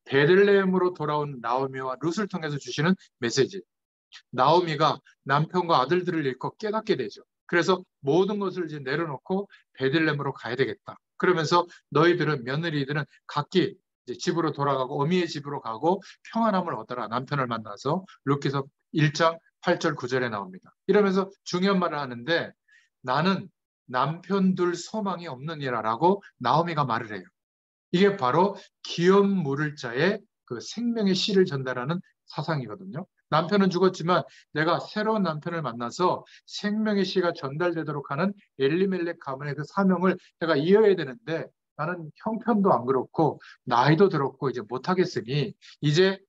베들레헴으로 돌아온 나오미와 룻을 통해서 주시는 메시지. 나오미가 남편과 아들들을 잃고 깨닫게 되죠. 그래서 모든 것을 이제 내려놓고 베들레헴으로 가야 되겠다. 그러면서 너희들은, 며느리들은 각기 이제 집으로 돌아가고 어미의 집으로 가고 평안함을 얻어라. 남편을 만나서 룻기서 1장 8절 9절에 나옵니다. 이러면서 중요한 말을 하는데, 나는 남편 둘 소망이 없느니라라고 나오미가 말을 해요. 이게 바로 기업 물을 자의 그 생명의 씨를 전달하는 사상이거든요. 남편은 죽었지만 내가 새로운 남편을 만나서 생명의 씨가 전달되도록 하는 엘리멜렉 가문의 그 사명을 내가 이어야 되는데, 나는 형편도 안 그렇고 나이도 들었고 이제 못하겠으니 이제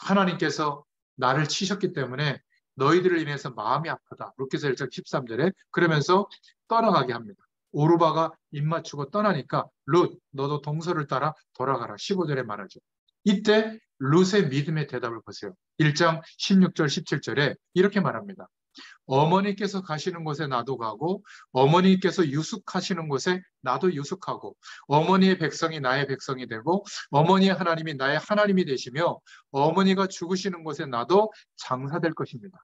하나님께서 나를 치셨기 때문에 너희들을 인해서 마음이 아프다. 룻기서 1장 13절에 그러면서 떠나가게 합니다. 오르바가 입 맞추고 떠나니까 룻, 너도 동서를 따라 돌아가라. 15절에 말하죠. 이때 룻의 믿음의 대답을 보세요. 1장 16절 17절에 이렇게 말합니다. 어머니께서 가시는 곳에 나도 가고 어머니께서 유숙하시는 곳에 나도 유숙하고 어머니의 백성이 나의 백성이 되고 어머니의 하나님이 나의 하나님이 되시며 어머니가 죽으시는 곳에 나도 장사될 것입니다.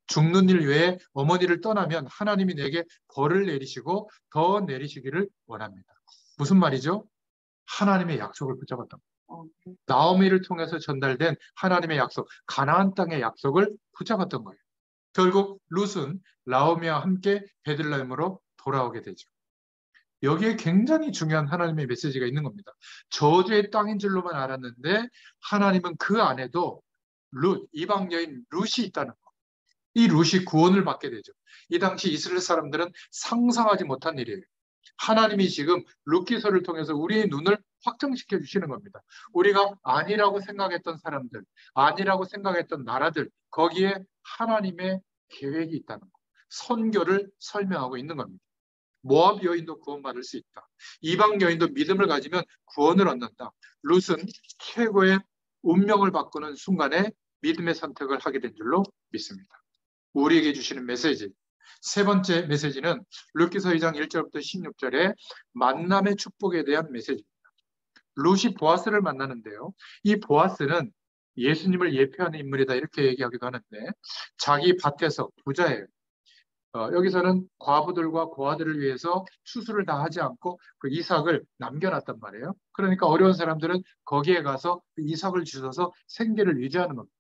죽는 일 외에 어머니를 떠나면 하나님이 내게 벌을 내리시고 더 내리시기를 원합니다. 무슨 말이죠? 하나님의 약속을 붙잡았던 거예요. 나오미를 통해서 전달된 하나님의 약속, 가나안 땅의 약속을 붙잡았던 거예요. 결국 룻은 나오미와 함께 베들레헴으로 돌아오게 되죠. 여기에 굉장히 중요한 하나님의 메시지가 있는 겁니다. 저주의 땅인 줄로만 알았는데 하나님은 그 안에도 룻, 이방 여인 룻이 있다는 거. 이 룻이 구원을 받게 되죠. 이 당시 이스라엘 사람들은 상상하지 못한 일이에요. 하나님이 지금 룻기서를 통해서 우리의 눈을 확정시켜 주시는 겁니다. 우리가 아니라고 생각했던 사람들, 아니라고 생각했던 나라들, 거기에 하나님의 계획이 있다는 것, 선교를 설명하고 있는 겁니다. 모압 여인도 구원받을 수 있다. 이방 여인도 믿음을 가지면 구원을 얻는다. 룻은 최고의 운명을 바꾸는 순간에 믿음의 선택을 하게 된 줄로 믿습니다. 우리에게 주시는 메시지. 세 번째 메시지는 룻기서 2장 1절부터 16절에 만남의 축복에 대한 메시지입니다. 룻이 보아스를 만나는데요. 이 보아스는 예수님을 예표하는 인물이다 이렇게 얘기하기도 하는데, 자기 밭에서 부자예요. 여기서는 과부들과 고아들을 위해서 수술을 다 하지 않고 그 이삭을 남겨놨단 말이에요. 그러니까 어려운 사람들은 거기에 가서 그 이삭을 주셔서 생계를 유지하는 겁니다.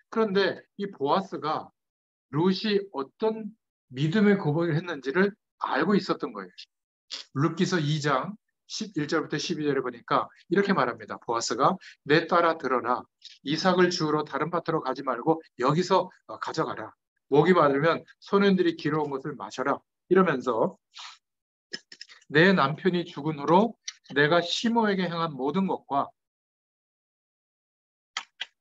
그런데 이 보아스가 룻이 어떤 믿음의 고백을 했는지를 알고 있었던 거예요. 룻기서 2장 11절부터 12절에 보니까 이렇게 말합니다. 보아스가 내 딸아 들어라. 이삭을 주우러 다른 밭으로 가지 말고 여기서 가져가라. 목이 마르면 소년들이 길어온 것을 마셔라. 이러면서 내 남편이 죽은 후로 내가 시모에게 행한 모든 것과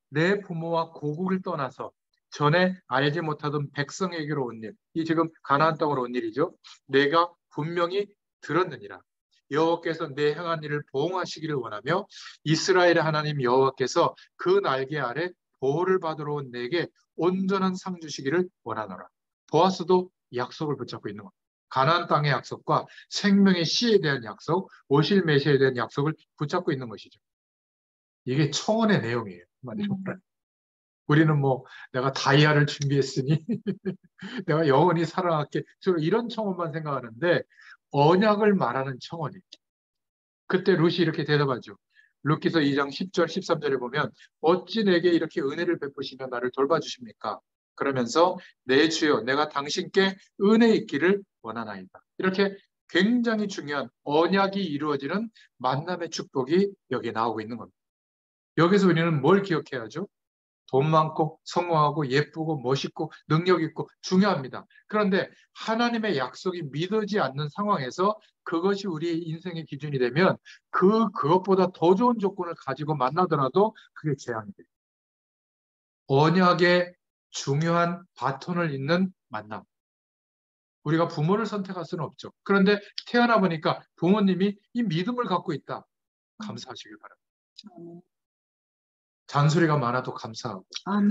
내 부모와 고국을 떠나서 전에 알지 못하던 백성에게로 온 일, 이 지금 가나안 땅으로 온 일이죠. 내가 분명히 들었느니라. 여호와께서 내 행한 일을 보응하시기를 원하며 이스라엘의 하나님 여호와께서 그 날개 아래 보호를 받으러 온 내게 온전한 상 주시기를 원하노라. 보아스도 약속을 붙잡고 있는 겁니다. 가나안 땅의 약속과 생명의 씨에 대한 약속, 오실 메시아에 대한 약속을 붙잡고 있는 것이죠. 이게 청원의 내용이에요. 우리는 뭐 내가 다이아를 준비했으니 내가 영원히 살아갈게, 주로 이런 청원만 생각하는데 언약을 말하는 청원이에요. 그때 룻이 이렇게 대답하죠. 룻기서 2장 10절 13절에 보면 어찌 내게 이렇게 은혜를 베푸시며 나를 돌봐주십니까? 그러면서 내 주여 내가 당신께 은혜 있기를 원하나이다. 이렇게 굉장히 중요한 언약이 이루어지는 만남의 축복이 여기에 나오고 있는 겁니다. 여기서 우리는 뭘 기억해야죠? 돈 많고 성공하고 예쁘고 멋있고 능력 있고 중요합니다. 그런데 하나님의 약속이 믿어지지 않는 상황에서 그것이 우리의 인생의 기준이 되면 그것보다 더 좋은 조건을 가지고 만나더라도 그게 재앙이 돼요. 언약의 중요한 바톤을 잇는 만남. 우리가 부모를 선택할 수는 없죠. 그런데 태어나 보니까 부모님이 이 믿음을 갖고 있다. 감사하시길 바랍니다. 잔소리가 많아도 감사하고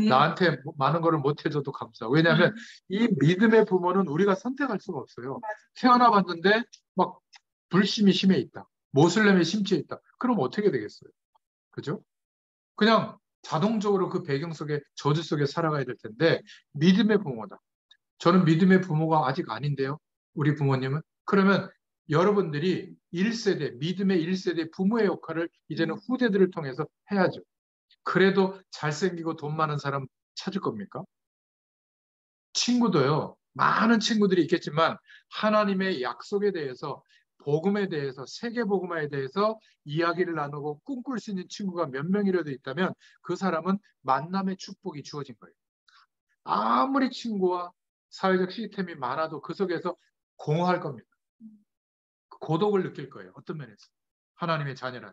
나한테 많은 거를 못 해줘도 감사하고. 왜냐하면 이 믿음의 부모는 우리가 선택할 수가 없어요. 태어나 봤는데 막 불심이 심해 있다. 모슬렘에 심취해 있다. 그럼 어떻게 되겠어요? 그죠? 그냥 자동적으로 그 배경 속에 저주 속에 살아가야 될 텐데 믿음의 부모다. 저는 믿음의 부모가 아직 아닌데요. 우리 부모님은. 그러면 여러분들이 1세대, 믿음의 1세대 부모의 역할을 이제는 후대들을 통해서 해야죠. 그래도 잘생기고 돈 많은 사람 찾을 겁니까? 친구도요. 많은 친구들이 있겠지만 하나님의 약속에 대해서 복음에 대해서 세계 복음화에 대해서 이야기를 나누고 꿈꿀 수 있는 친구가 몇 명이라도 있다면 그 사람은 만남의 축복이 주어진 거예요. 아무리 친구와 사회적 시스템이 많아도 그 속에서 공허할 겁니다. 고독을 느낄 거예요. 어떤 면에서. 하나님의 자녀란.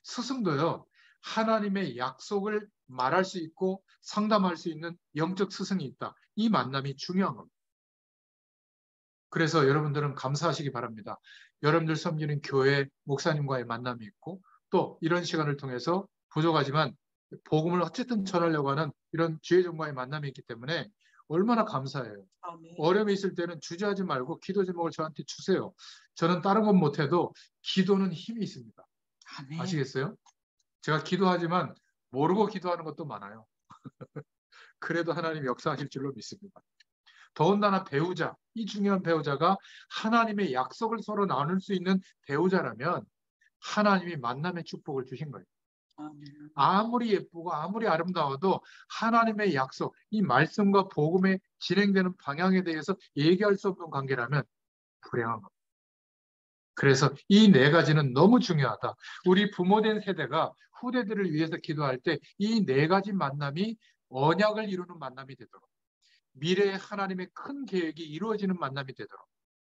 스승도요. 하나님의 약속을 말할 수 있고 상담할 수 있는 영적 스승이 있다. 이 만남이 중요한 겁니다. 그래서 여러분들은 감사하시기 바랍니다. 여러분들 섬기는 교회 목사님과의 만남이 있고 또 이런 시간을 통해서 부족하지만 복음을 어쨌든 전하려고 하는 이런 지혜종과의 만남이 있기 때문에 얼마나 감사해요. 아멘. 어려움이 있을 때는 주저하지 말고 기도 제목을 저한테 주세요. 저는 다른 건 못해도 기도는 힘이 있습니다. 아멘. 아시겠어요? 제가 기도하지만 모르고 기도하는 것도 많아요. 그래도 하나님 역사하실 줄로 믿습니다. 더군다나 배우자, 이 중요한 배우자가 하나님의 약속을 서로 나눌 수 있는 배우자라면 하나님이 만남의 축복을 주신 거예요. 아멘. 아무리 예쁘고 아무리 아름다워도 하나님의 약속, 이 말씀과 복음에 진행되는 방향에 대해서 얘기할 수 없는 관계라면 불행한 겁니다. 그래서 이 네 가지는 너무 중요하다. 우리 부모된 세대가 후대들을 위해서 기도할 때 이 네 가지 만남이 언약을 이루는 만남이 되도록 미래의 하나님의 큰 계획이 이루어지는 만남이 되도록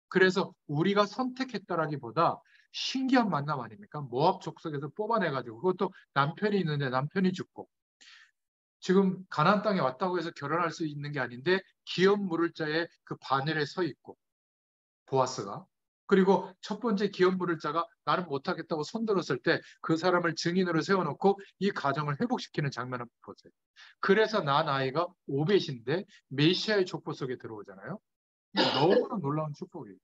그래서 우리가 선택했다라기보다 신기한 만남 아닙니까? 모압 족속에서 뽑아내가지고 그것도 남편이 있는데 남편이 죽고 지금 가나안 땅에 왔다고 해서 결혼할 수 있는 게 아닌데 기업 물을 자의 그 바늘에 서 있고 보아스가 그리고 첫 번째 기업 물을 자가 나는 못하겠다고 손들었을 때 그 사람을 증인으로 세워놓고 이 가정을 회복시키는 장면을 보세요. 그래서 난 아이가 오벳인데 메시아의 족보 속에 들어오잖아요. 너무나 놀라운 축복이에요.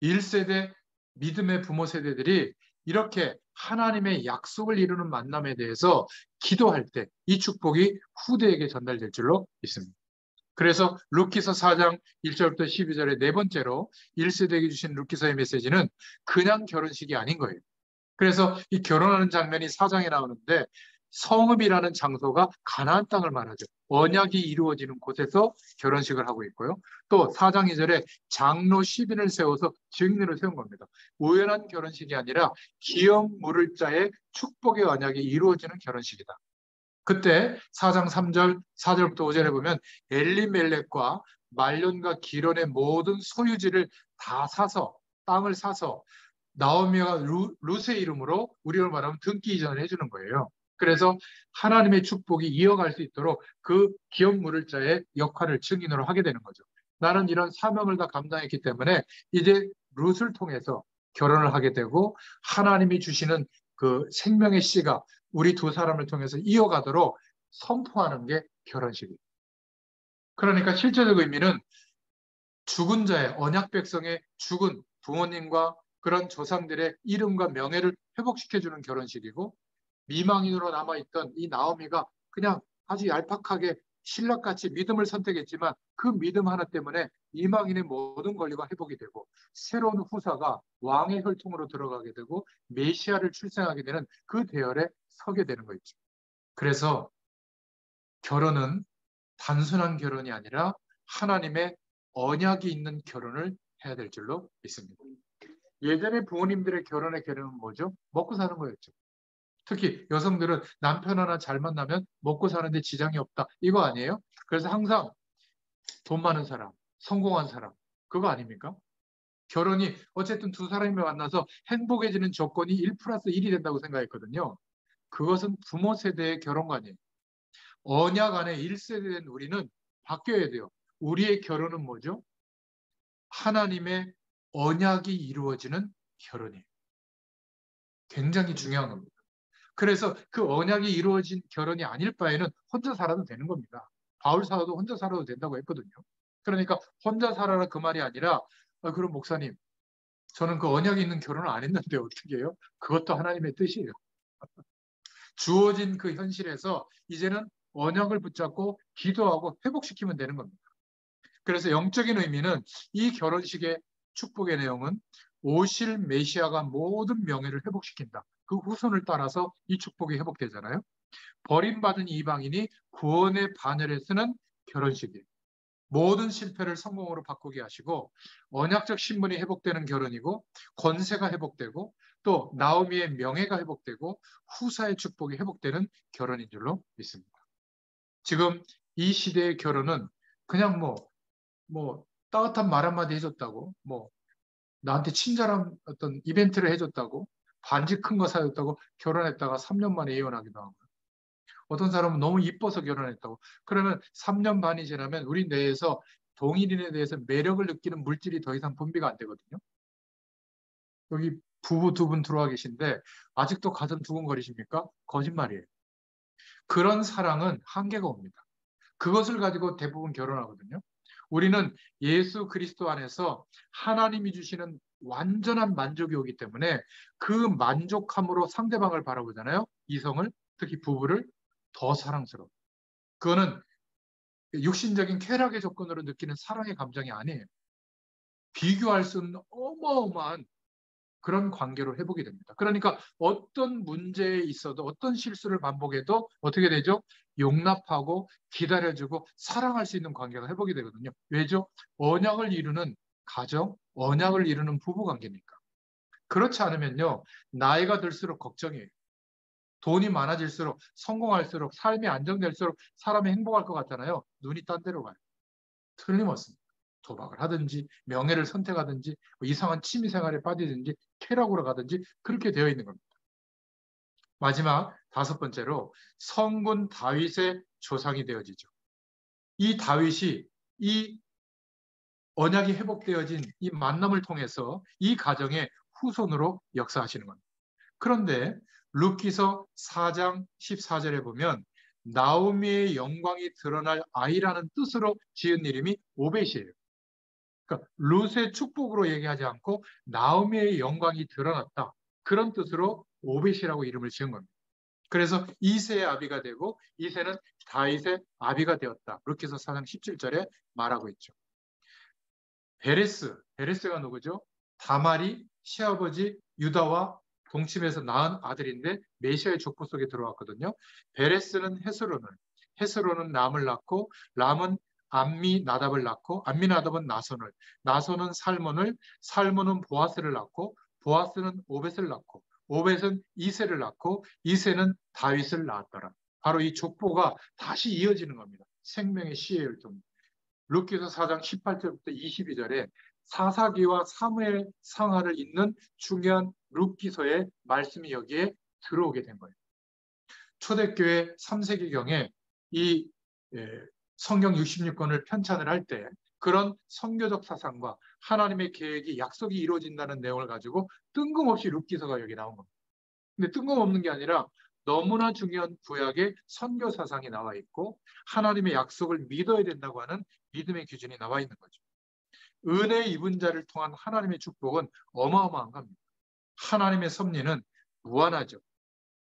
1세대 믿음의 부모 세대들이 이렇게 하나님의 약속을 이루는 만남에 대해서 기도할 때 이 축복이 후대에게 전달될 줄로 믿습니다. 그래서 루키서 4장 1절부터 12절의 네 번째로 1세대에게 주신 루키서의 메시지는 그냥 결혼식이 아닌 거예요. 그래서 이 결혼하는 장면이 4장에 나오는데 성읍이라는 장소가 가나안 땅을 말하죠. 언약이 이루어지는 곳에서 결혼식을 하고 있고요. 또 4장 2절에 장로 10인을 세워서 증인으로 세운 겁니다. 우연한 결혼식이 아니라 기업 물을 자의 축복의 언약이 이루어지는 결혼식이다. 그때 4장 3절, 4절부터 5절에 보면 엘리멜렉과 말론과 기론의 모든 소유지를 다 사서 땅을 사서 나오미가 룻의 이름으로 우리로 말하면 등기 이전을 해주는 거예요. 그래서 하나님의 축복이 이어갈 수 있도록 그 기업 물을 자의 역할을 증인으로 하게 되는 거죠. 나는 이런 사명을 다 감당했기 때문에 이제 룻을 통해서 결혼을 하게 되고 하나님이 주시는 그 생명의 씨가 우리 두 사람을 통해서 이어가도록 선포하는 게 결혼식이에요. 그러니까 실제적 의미는 죽은 자의 언약 백성의 죽은 부모님과 그런 조상들의 이름과 명예를 회복시켜주는 결혼식이고 미망인으로 남아있던 이 나오미가 그냥 아주 얄팍하게 신랑같이 믿음을 선택했지만 그 믿음 하나 때문에 이망인의 모든 권리가 회복이 되고 새로운 후사가 왕의 혈통으로 들어가게 되고 메시아를 출생하게 되는 그 대열에 서게 되는 거 있죠. 그래서 결혼은 단순한 결혼이 아니라 하나님의 언약이 있는 결혼을 해야 될 줄로 믿습니다. 예전에 부모님들의 결혼의 결혼은 뭐죠? 먹고 사는 거였죠. 특히 여성들은 남편 하나 잘 만나면 먹고 사는데 지장이 없다. 이거 아니에요? 그래서 항상 돈 많은 사람, 성공한 사람, 그거 아닙니까? 결혼이 어쨌든 두 사람이 만나서 행복해지는 조건이 1 플러스 1이 된다고 생각했거든요. 그것은 부모 세대의 결혼관이에요. 언약 안에 1세대 된 우리는 바뀌어야 돼요. 우리의 결혼은 뭐죠? 하나님의 언약이 이루어지는 결혼이에요. 굉장히 중요한 겁니다. 그래서 그 언약이 이루어진 결혼이 아닐 바에는 혼자 살아도 되는 겁니다. 바울 사도도 혼자 살아도 된다고 했거든요. 그러니까 혼자 살아라 그 말이 아니라 그럼 목사님 저는 그 언약이 있는 결혼을 안 했는데 어떻게 해요? 그것도 하나님의 뜻이에요. 주어진 그 현실에서 이제는 언약을 붙잡고 기도하고 회복시키면 되는 겁니다. 그래서 영적인 의미는 이 결혼식의 축복의 내용은 오실 메시아가 모든 명예를 회복시킨다. 그 후손을 따라서 이 축복이 회복되잖아요. 버림받은 이방인이 구원의 반열에 서는 결혼식이에요. 모든 실패를 성공으로 바꾸게 하시고 언약적 신분이 회복되는 결혼이고 권세가 회복되고 또 나오미의 명예가 회복되고 후사의 축복이 회복되는 결혼인 줄로 믿습니다. 지금 이 시대의 결혼은 그냥 뭐 따뜻한 말 한마디 해줬다고 나한테 친절한 어떤 이벤트를 해줬다고 반지 큰 거 사줬다고 결혼했다가 3년 만에 이혼하기도 하고 어떤 사람은 너무 이뻐서 결혼했다고 그러면 3년 반이 지나면 우리 뇌에서 동일인에 대해서 매력을 느끼는 물질이 더 이상 분비가 안 되거든요. 여기 부부 두 분 들어와 계신데 아직도 가슴 두근거리십니까? 거짓말이에요. 그런 사랑은 한계가 옵니다. 그것을 가지고 대부분 결혼하거든요. 우리는 예수 그리스도 안에서 하나님이 주시는 완전한 만족이 오기 때문에 그 만족함으로 상대방을 바라보잖아요. 이성을, 특히 부부를 더 사랑스러워. 그거는 육신적인 쾌락의 조건으로 느끼는 사랑의 감정이 아니에요. 비교할 수 없는 어마어마한 그런 관계로 회복이 됩니다. 그러니까 어떤 문제에 있어도 어떤 실수를 반복해도 어떻게 되죠? 용납하고 기다려주고 사랑할 수 있는 관계가 회복이 되거든요. 왜죠? 언약을 이루는 가정, 언약을 이루는 부부 관계니까. 그렇지 않으면요. 나이가 들수록 걱정이에요. 돈이 많아질수록 성공할수록 삶이 안정될수록 사람이 행복할 것 같잖아요. 눈이 딴 데로 가요. 틀림없습니다. 도박을 하든지 명예를 선택하든지 이상한 취미 생활에 빠지든지 쾌락으로 가든지 그렇게 되어 있는 겁니다. 마지막 다섯 번째로 성군 다윗의 조상이 되어지죠. 이 다윗이 이 언약이 회복되어진 이 만남을 통해서 이 가정의 후손으로 역사하시는 겁니다. 그런데 룻기서 4장 14절에 보면 나오미의 영광이 드러날 아이라는 뜻으로 지은 이름이 오벳이에요. 그러니까 룻의 축복으로 얘기하지 않고 나오미의 영광이 드러났다. 그런 뜻으로 오벳이라고 이름을 지은 겁니다. 그래서 이세의 아비가 되고 이세는 다윗의 아비가 되었다. 룻기서 4장 17절에 말하고 있죠. 베레스가 누구죠? 다말이 시아버지 유다와 동침해서 낳은 아들인데 메시아의 족보 속에 들어왔거든요. 베레스는 헤스론은 람을 낳고 람은 암미나답을 낳고 암미나답은 나손을 나손은 살몬은 보아스를 낳고 보아스는 오벳을 낳고 오벳은 이세를 낳고 이세는 다윗을 낳았더라. 바로 이 족보가 다시 이어지는 겁니다. 생명의 씨의 혈통. 룻기서 4장 18절부터 22절에 사사기와 사무엘 상하를 잇는 중요한 룻기서의 말씀이 여기에 들어오게 된 거예요. 초대교회 3세기경에 이 성경 66권을 편찬을 할 때 그런 선교적 사상과 하나님의 계획이 약속이 이루어진다는 내용을 가지고 뜬금없이 룻기서가 여기 나온 겁니다. 근데 뜬금없는 게 아니라 너무나 중요한 구약의 선교 사상이 나와 있고 하나님의 약속을 믿어야 된다고 하는 믿음의 기준이 나와 있는 거죠. 은혜 입은 자를 통한 하나님의 축복은 어마어마한 겁니다. 하나님의 섭리는 무한하죠.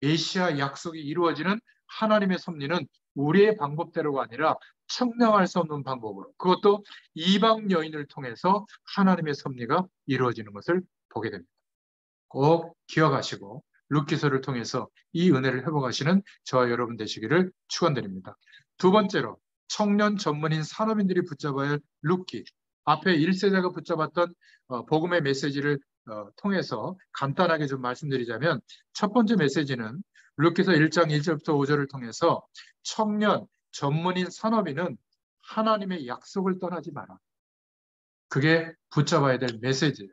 메시아 약속이 이루어지는 하나님의 섭리는 우리의 방법대로가 아니라 측량할 수 없는 방법으로 그것도 이방 여인을 통해서 하나님의 섭리가 이루어지는 것을 보게 됩니다. 꼭 기억하시고 룻기서를 통해서 이 은혜를 회복하시는 저와 여러분 되시기를 축원드립니다. 두 번째로 청년 전문인 산업인들이 붙잡아야 할 룻기. 앞에 1세자가 붙잡았던 복음의 메시지를 통해서 간단하게 좀 말씀드리자면 첫 번째 메시지는 룻기서 1장 1절부터 5절을 통해서 청년 전문인 산업인은 하나님의 약속을 떠나지 마라. 그게 붙잡아야 될 메시지예요.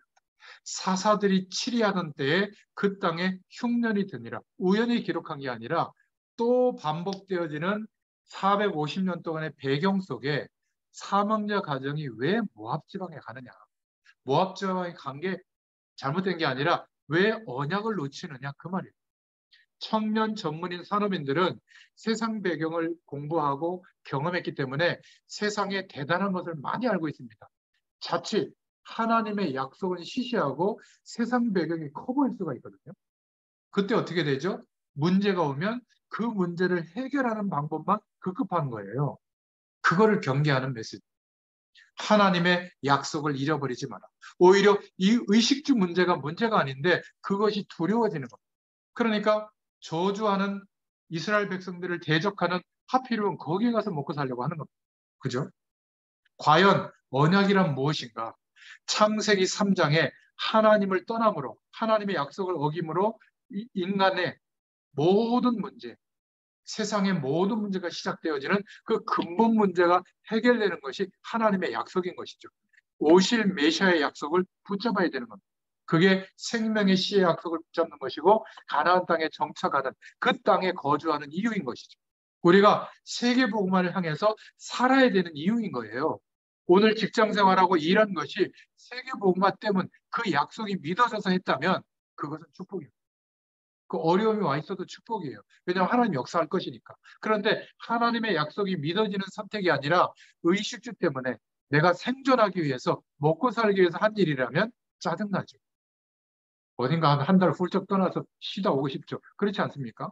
사사들이 치리하던 때에 그 땅에 흉년이 드니라. 우연히 기록한 게 아니라 또 반복되어지는 450년 동안의 배경 속에 사망자 가정이 왜 모압 지방에 가느냐. 모압 지방에 간 게 잘못된 게 아니라 왜 언약을 놓치느냐 그 말이에요. 청년 전문인 산업인들은 세상 배경을 공부하고 경험했기 때문에 세상에 대단한 것을 많이 알고 있습니다. 자칫 하나님의 약속은 시시하고 세상 배경이 커 보일 수가 있거든요. 그때 어떻게 되죠? 문제가 오면 그 문제를 해결하는 방법만 급급한 거예요. 그거를 경계하는 메시지. 하나님의 약속을 잃어버리지 마라. 오히려 이 의식주 문제가 아닌데 그것이 두려워지는 겁니다. 그러니까 저주하는 이스라엘 백성들을 대적하는 하필이면 거기에 가서 먹고 살려고 하는 겁니다. 그죠? 과연 언약이란 무엇인가? 창세기 3장에 하나님을 떠남으로, 하나님의 약속을 어김으로 인간의 모든 문제, 세상의 모든 문제가 시작되어지는 그 근본 문제가 해결되는 것이 하나님의 약속인 것이죠. 오실 메시아의 약속을 붙잡아야 되는 겁니다. 그게 생명의 씨의 약속을 붙잡는 것이고 가나안 땅에 정착하는 그 땅에 거주하는 이유인 것이죠. 우리가 세계복음화를 향해서 살아야 되는 이유인 거예요. 오늘 직장 생활하고 일한 것이 세계복음화 때문 그 약속이 믿어져서 했다면 그것은 축복입니다. 그 어려움이 와 있어도 축복이에요. 왜냐하면 하나님 역사할 것이니까. 그런데 하나님의 약속이 믿어지는 선택이 아니라 의식주 때문에 내가 생존하기 위해서 먹고 살기 위해서 한 일이라면 짜증나죠. 어딘가 한 달 훌쩍 떠나서 쉬다 오고 싶죠. 그렇지 않습니까?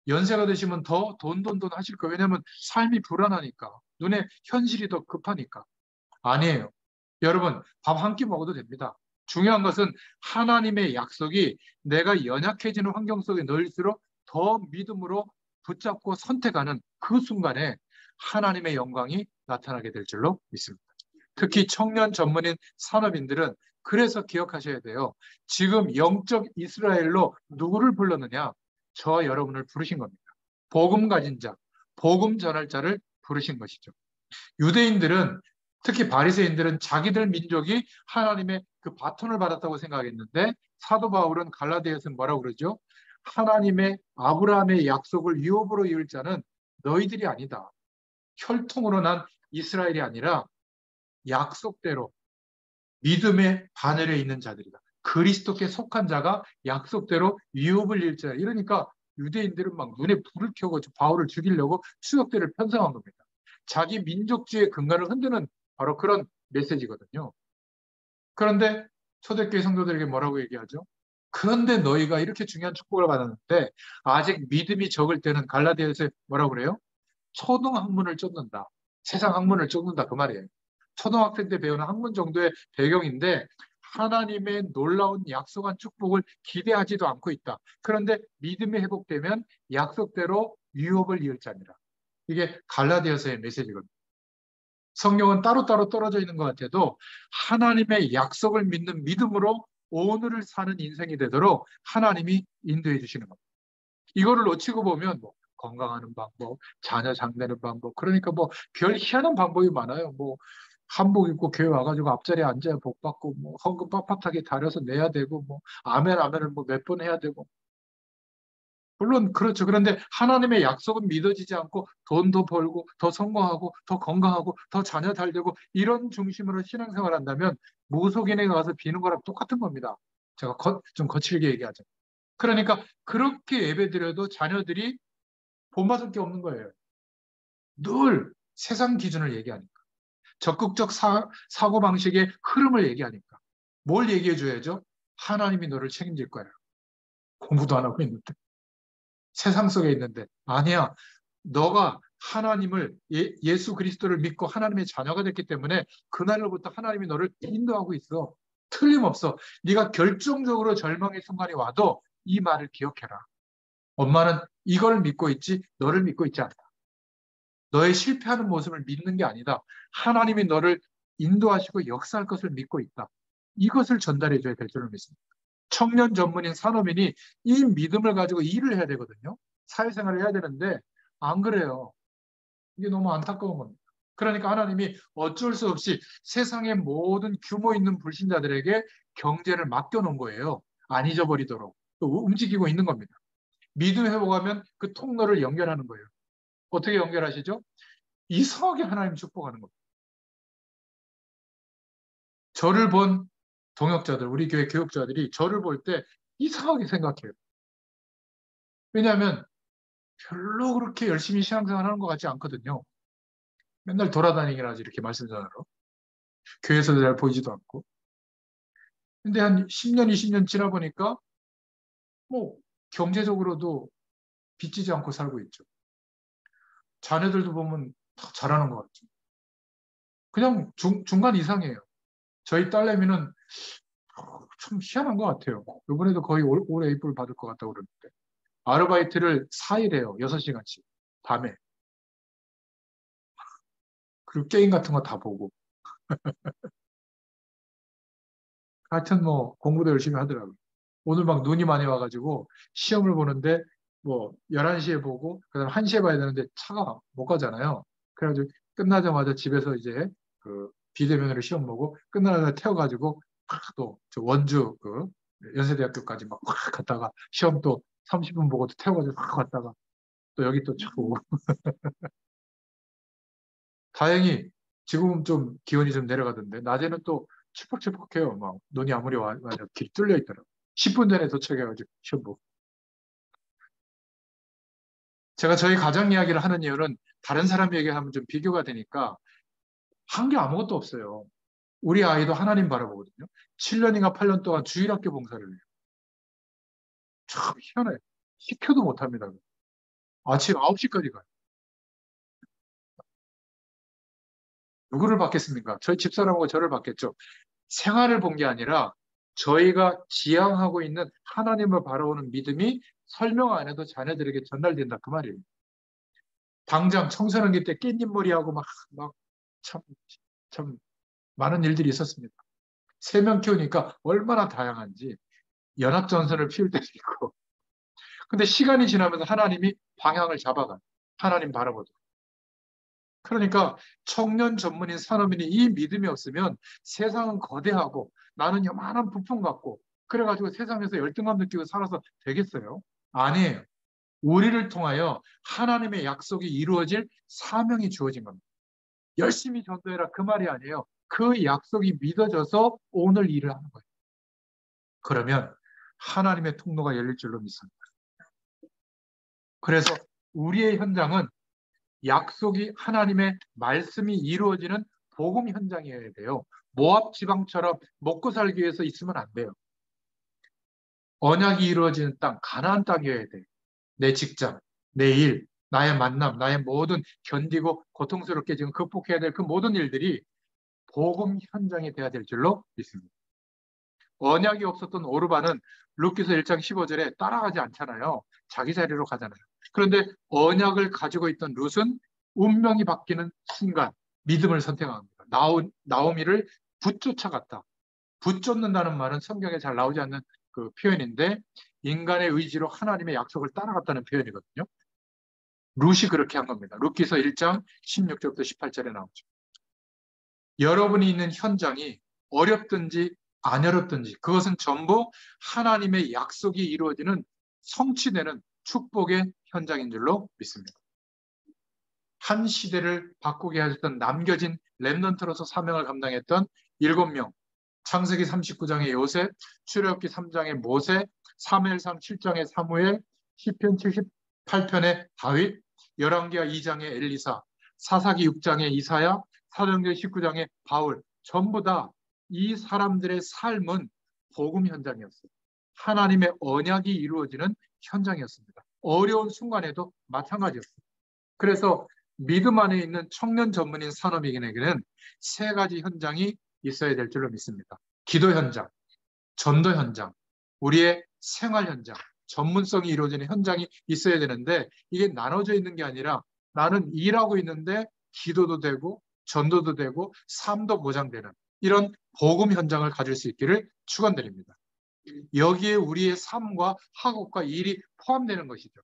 연세가 되시면 더 돈 하실 거예요. 왜냐하면 삶이 불안하니까. 눈에 현실이 더 급하니까. 아니에요. 여러분, 밥 한 끼 먹어도 됩니다. 중요한 것은 하나님의 약속이 내가 연약해지는 환경 속에 넣일수록 더 믿음으로 붙잡고 선택하는 그 순간에 하나님의 영광이 나타나게 될 줄로 믿습니다. 특히 청년 전문인 산업인들은 그래서 기억하셔야 돼요. 지금 영적 이스라엘로 누구를 불렀느냐? 저와 여러분을 부르신 겁니다. 복음 가진 자, 복음 전할 자를 부르신 것이죠. 유대인들은 특히 바리새인들은 자기들 민족이 하나님의 그 바톤을 받았다고 생각했는데 사도 바울은 갈라디아에서 뭐라고 그러죠? 하나님의 아브라함의 약속을 유업으로 이을 자는 너희들이 아니다. 혈통으로 난 이스라엘이 아니라 약속대로 믿음의 바늘에 있는 자들이다. 그리스도께 속한 자가 약속대로 유업을 이을 자. 이러니까 유대인들은 막 눈에 불을 켜고 바울을 죽이려고 추격대를 편성한 겁니다. 자기 민족주의 근간을 흔드는 바로 그런 메시지거든요. 그런데 초대교회 성도들에게 뭐라고 얘기하죠? 그런데 너희가 이렇게 중요한 축복을 받았는데 아직 믿음이 적을 때는 갈라디아에서 뭐라고 그래요? 초등학문을 쫓는다. 세상 학문을 쫓는다 그 말이에요. 초등학생 때 배우는 학문 정도의 배경인데 하나님의 놀라운 약속한 축복을 기대하지도 않고 있다. 그런데 믿음이 회복되면 약속대로 유업을 이을 자니라. 이게 갈라디아서의 메시지거든요. 성경은 따로따로 떨어져 있는 것 같아도 하나님의 약속을 믿는 믿음으로 오늘을 사는 인생이 되도록 하나님이 인도해 주시는 겁니다. 이거를 놓치고 보면 뭐 건강하는 방법, 자녀 장대는 방법, 그러니까 뭐 별 희한한 방법이 많아요. 뭐 한복 입고 교회 와가지고 앞자리에 앉아야 복 받고 뭐 헌금 빳빳하게 다려서 내야 되고 뭐 아멘 아멘을 뭐 몇 번 해야 되고 물론 그렇죠. 그런데 하나님의 약속은 믿어지지 않고 돈도 벌고 더 성공하고 더 건강하고 더 자녀 잘 되고 이런 중심으로 신앙생활 한다면 무속인에 가서 비는 거랑 똑같은 겁니다. 제가 좀 거칠게 얘기하죠. 그러니까 그렇게 예배드려도 자녀들이 본받을 게 없는 거예요. 늘 세상 기준을 얘기하니까. 적극적 사고방식의 흐름을 얘기하니까. 뭘 얘기해 줘야죠? 하나님이 너를 책임질 거야. 공부도 안 하고 있는데. 세상 속에 있는데. 아니야. 너가 하나님을 예수 그리스도를 믿고 하나님의 자녀가 됐기 때문에 그날로부터 하나님이 너를 인도하고 있어. 틀림없어. 네가 결정적으로 절망의 순간이 와도 이 말을 기억해라. 엄마는 이걸 믿고 있지 너를 믿고 있지 않다. 너의 실패하는 모습을 믿는 게 아니다. 하나님이 너를 인도하시고 역사할 것을 믿고 있다. 이것을 전달해 줘야 될 줄을 믿습니다. 청년 전문인 산업인이 이 믿음을 가지고 일을 해야 되거든요. 사회생활을 해야 되는데 안 그래요. 이게 너무 안타까운 겁니다. 그러니까 하나님이 어쩔 수 없이 세상의 모든 규모 있는 불신자들에게 경제를 맡겨놓은 거예요. 안 잊어버리도록. 움직이고 있는 겁니다. 믿음 회복하면 그 통로를 연결하는 거예요. 어떻게 연결하시죠? 이상하게 하나님 축복하는 겁니다. 저를 본 동역자들, 우리 교회 교육자들이 저를 볼 때 이상하게 생각해요. 왜냐하면 별로 그렇게 열심히 신앙생활 하는 것 같지 않거든요. 맨날 돌아다니긴 하지, 이렇게 말씀 전하러. 교회에서도 잘 보이지도 않고. 근데 한 10년, 20년 지나 보니까 뭐 경제적으로도 빚지지 않고 살고 있죠. 자녀들도 보면 다 잘하는 것 같죠. 그냥 중간 이상이에요. 저희 딸내미는 참 희한한 것 같아요. 이번에도 거의 올해 A뿔 받을 것 같다고 그러는데. 아르바이트를 4일 해요. 6시간씩. 밤에. 그리고 게임 같은 거 다 보고. 하여튼 뭐 공부도 열심히 하더라고요. 오늘 막 눈이 많이 와가지고 시험을 보는데 뭐 11시에 보고 그다음 1시에 봐야 되는데 차가 못 가잖아요. 그래가지고 끝나자마자 집에서 이제 그 비대면으로 시험 보고 끝나자마자 태워가지고 또저 원주 그 연세대학교까지 막 갔다가 시험 또 30분 보고 또 태워가지고 갔다가 또 여기 또 쭉 오고. 다행히 지금은 좀 기온이 좀 내려가던데 낮에는 또 칙박칙박해요. 막 눈이 아무리 와도 길이 뚫려 있더라고요. 10분 전에 도착해가지고 시험 보고. 제가 저희 가정 이야기를 하는 이유는 다른 사람 얘기하면 좀 비교가 되니까 한 게 아무것도 없어요. 우리 아이도 하나님 바라보거든요. 7년인가 8년 동안 주일학교 봉사를 해요. 참 희한해요. 시켜도 못합니다. 아침 9시까지 가요. 누구를 받겠습니까? 저희 집사람하고 저를 받겠죠. 생활을 본 게 아니라 저희가 지향하고 있는 하나님을 바라보는 믿음이 설명 안 해도 자녀들에게 전달된다. 그 말이에요. 당장 청소년기 때 깻잎머리하고 참, 참 많은 일들이 있었습니다. 3명 키우니까 얼마나 다양한지 연합전선을 피울 때도 있고. 근데 시간이 지나면서 하나님이 방향을 잡아가요. 하나님 바라보죠. 그러니까 청년 전문인 산업인이 이 믿음이 없으면 세상은 거대하고 나는 요만한 부품 같고 그래가지고 세상에서 열등감 느끼고 살아서 되겠어요? 아니에요. 우리를 통하여 하나님의 약속이 이루어질 사명이 주어진 겁니다. 열심히 전도해라 그 말이 아니에요. 그 약속이 믿어져서 오늘 일을 하는 거예요. 그러면 하나님의 통로가 열릴 줄로 믿습니다. 그래서 우리의 현장은 약속이 하나님의 말씀이 이루어지는 복음 현장이어야 돼요. 모압 지방처럼 먹고 살기 위해서 있으면 안 돼요. 언약이 이루어지는 땅, 가나안 땅이어야 돼요. 내 직장, 내 일, 나의 만남, 나의 모든 견디고 고통스럽게 지금 극복해야 될 그 모든 일들이 복음 현장이 돼야 될 줄로 믿습니다. 언약이 없었던 오르반은 룻기서 1장 15절에 따라가지 않잖아요. 자기 자리로 가잖아요. 그런데 언약을 가지고 있던 룻은 운명이 바뀌는 순간 믿음을 선택합니다. 나오미를 붙쫓아갔다. 붙쫓는다는 말은 성경에 잘 나오지 않는 그 표현인데 인간의 의지로 하나님의 약속을 따라갔다는 표현이거든요. 룻이 그렇게 한 겁니다. 룻기서 1장 16절부터 18절에 나오죠. 여러분이 있는 현장이 어렵든지 안 어렵든지 그것은 전부 하나님의 약속이 이루어지는 성취되는 축복의 현장인 줄로 믿습니다. 한 시대를 바꾸게 하셨던 남겨진 렘넌트로서 사명을 감당했던 7명, 창세기 39장의 요셉, 출애굽기 3장의 모세, 사무엘상 7장의 사무엘, 시편 78편의 다윗, 열왕기하 2장의 엘리사, 사사기 6장의 이사야, 사도행전 19장의 바울, 전부 다 이 사람들의 삶은 복음 현장이었어요. 하나님의 언약이 이루어지는 현장이었습니다. 어려운 순간에도 마찬가지였어요. 그래서 믿음 안에 있는 청년 전문인 산업인에게는 3가지 현장이 있어야 될 줄로 믿습니다. 기도 현장, 전도 현장, 우리의 생활 현장, 전문성이 이루어지는 현장이 있어야 되는데 이게 나눠져 있는 게 아니라 나는 일하고 있는데 기도도 되고 전도도 되고 삶도 보장되는 이런 복음 현장을 가질 수 있기를 축원드립니다. 여기에 우리의 삶과 학업과 일이 포함되는 것이죠.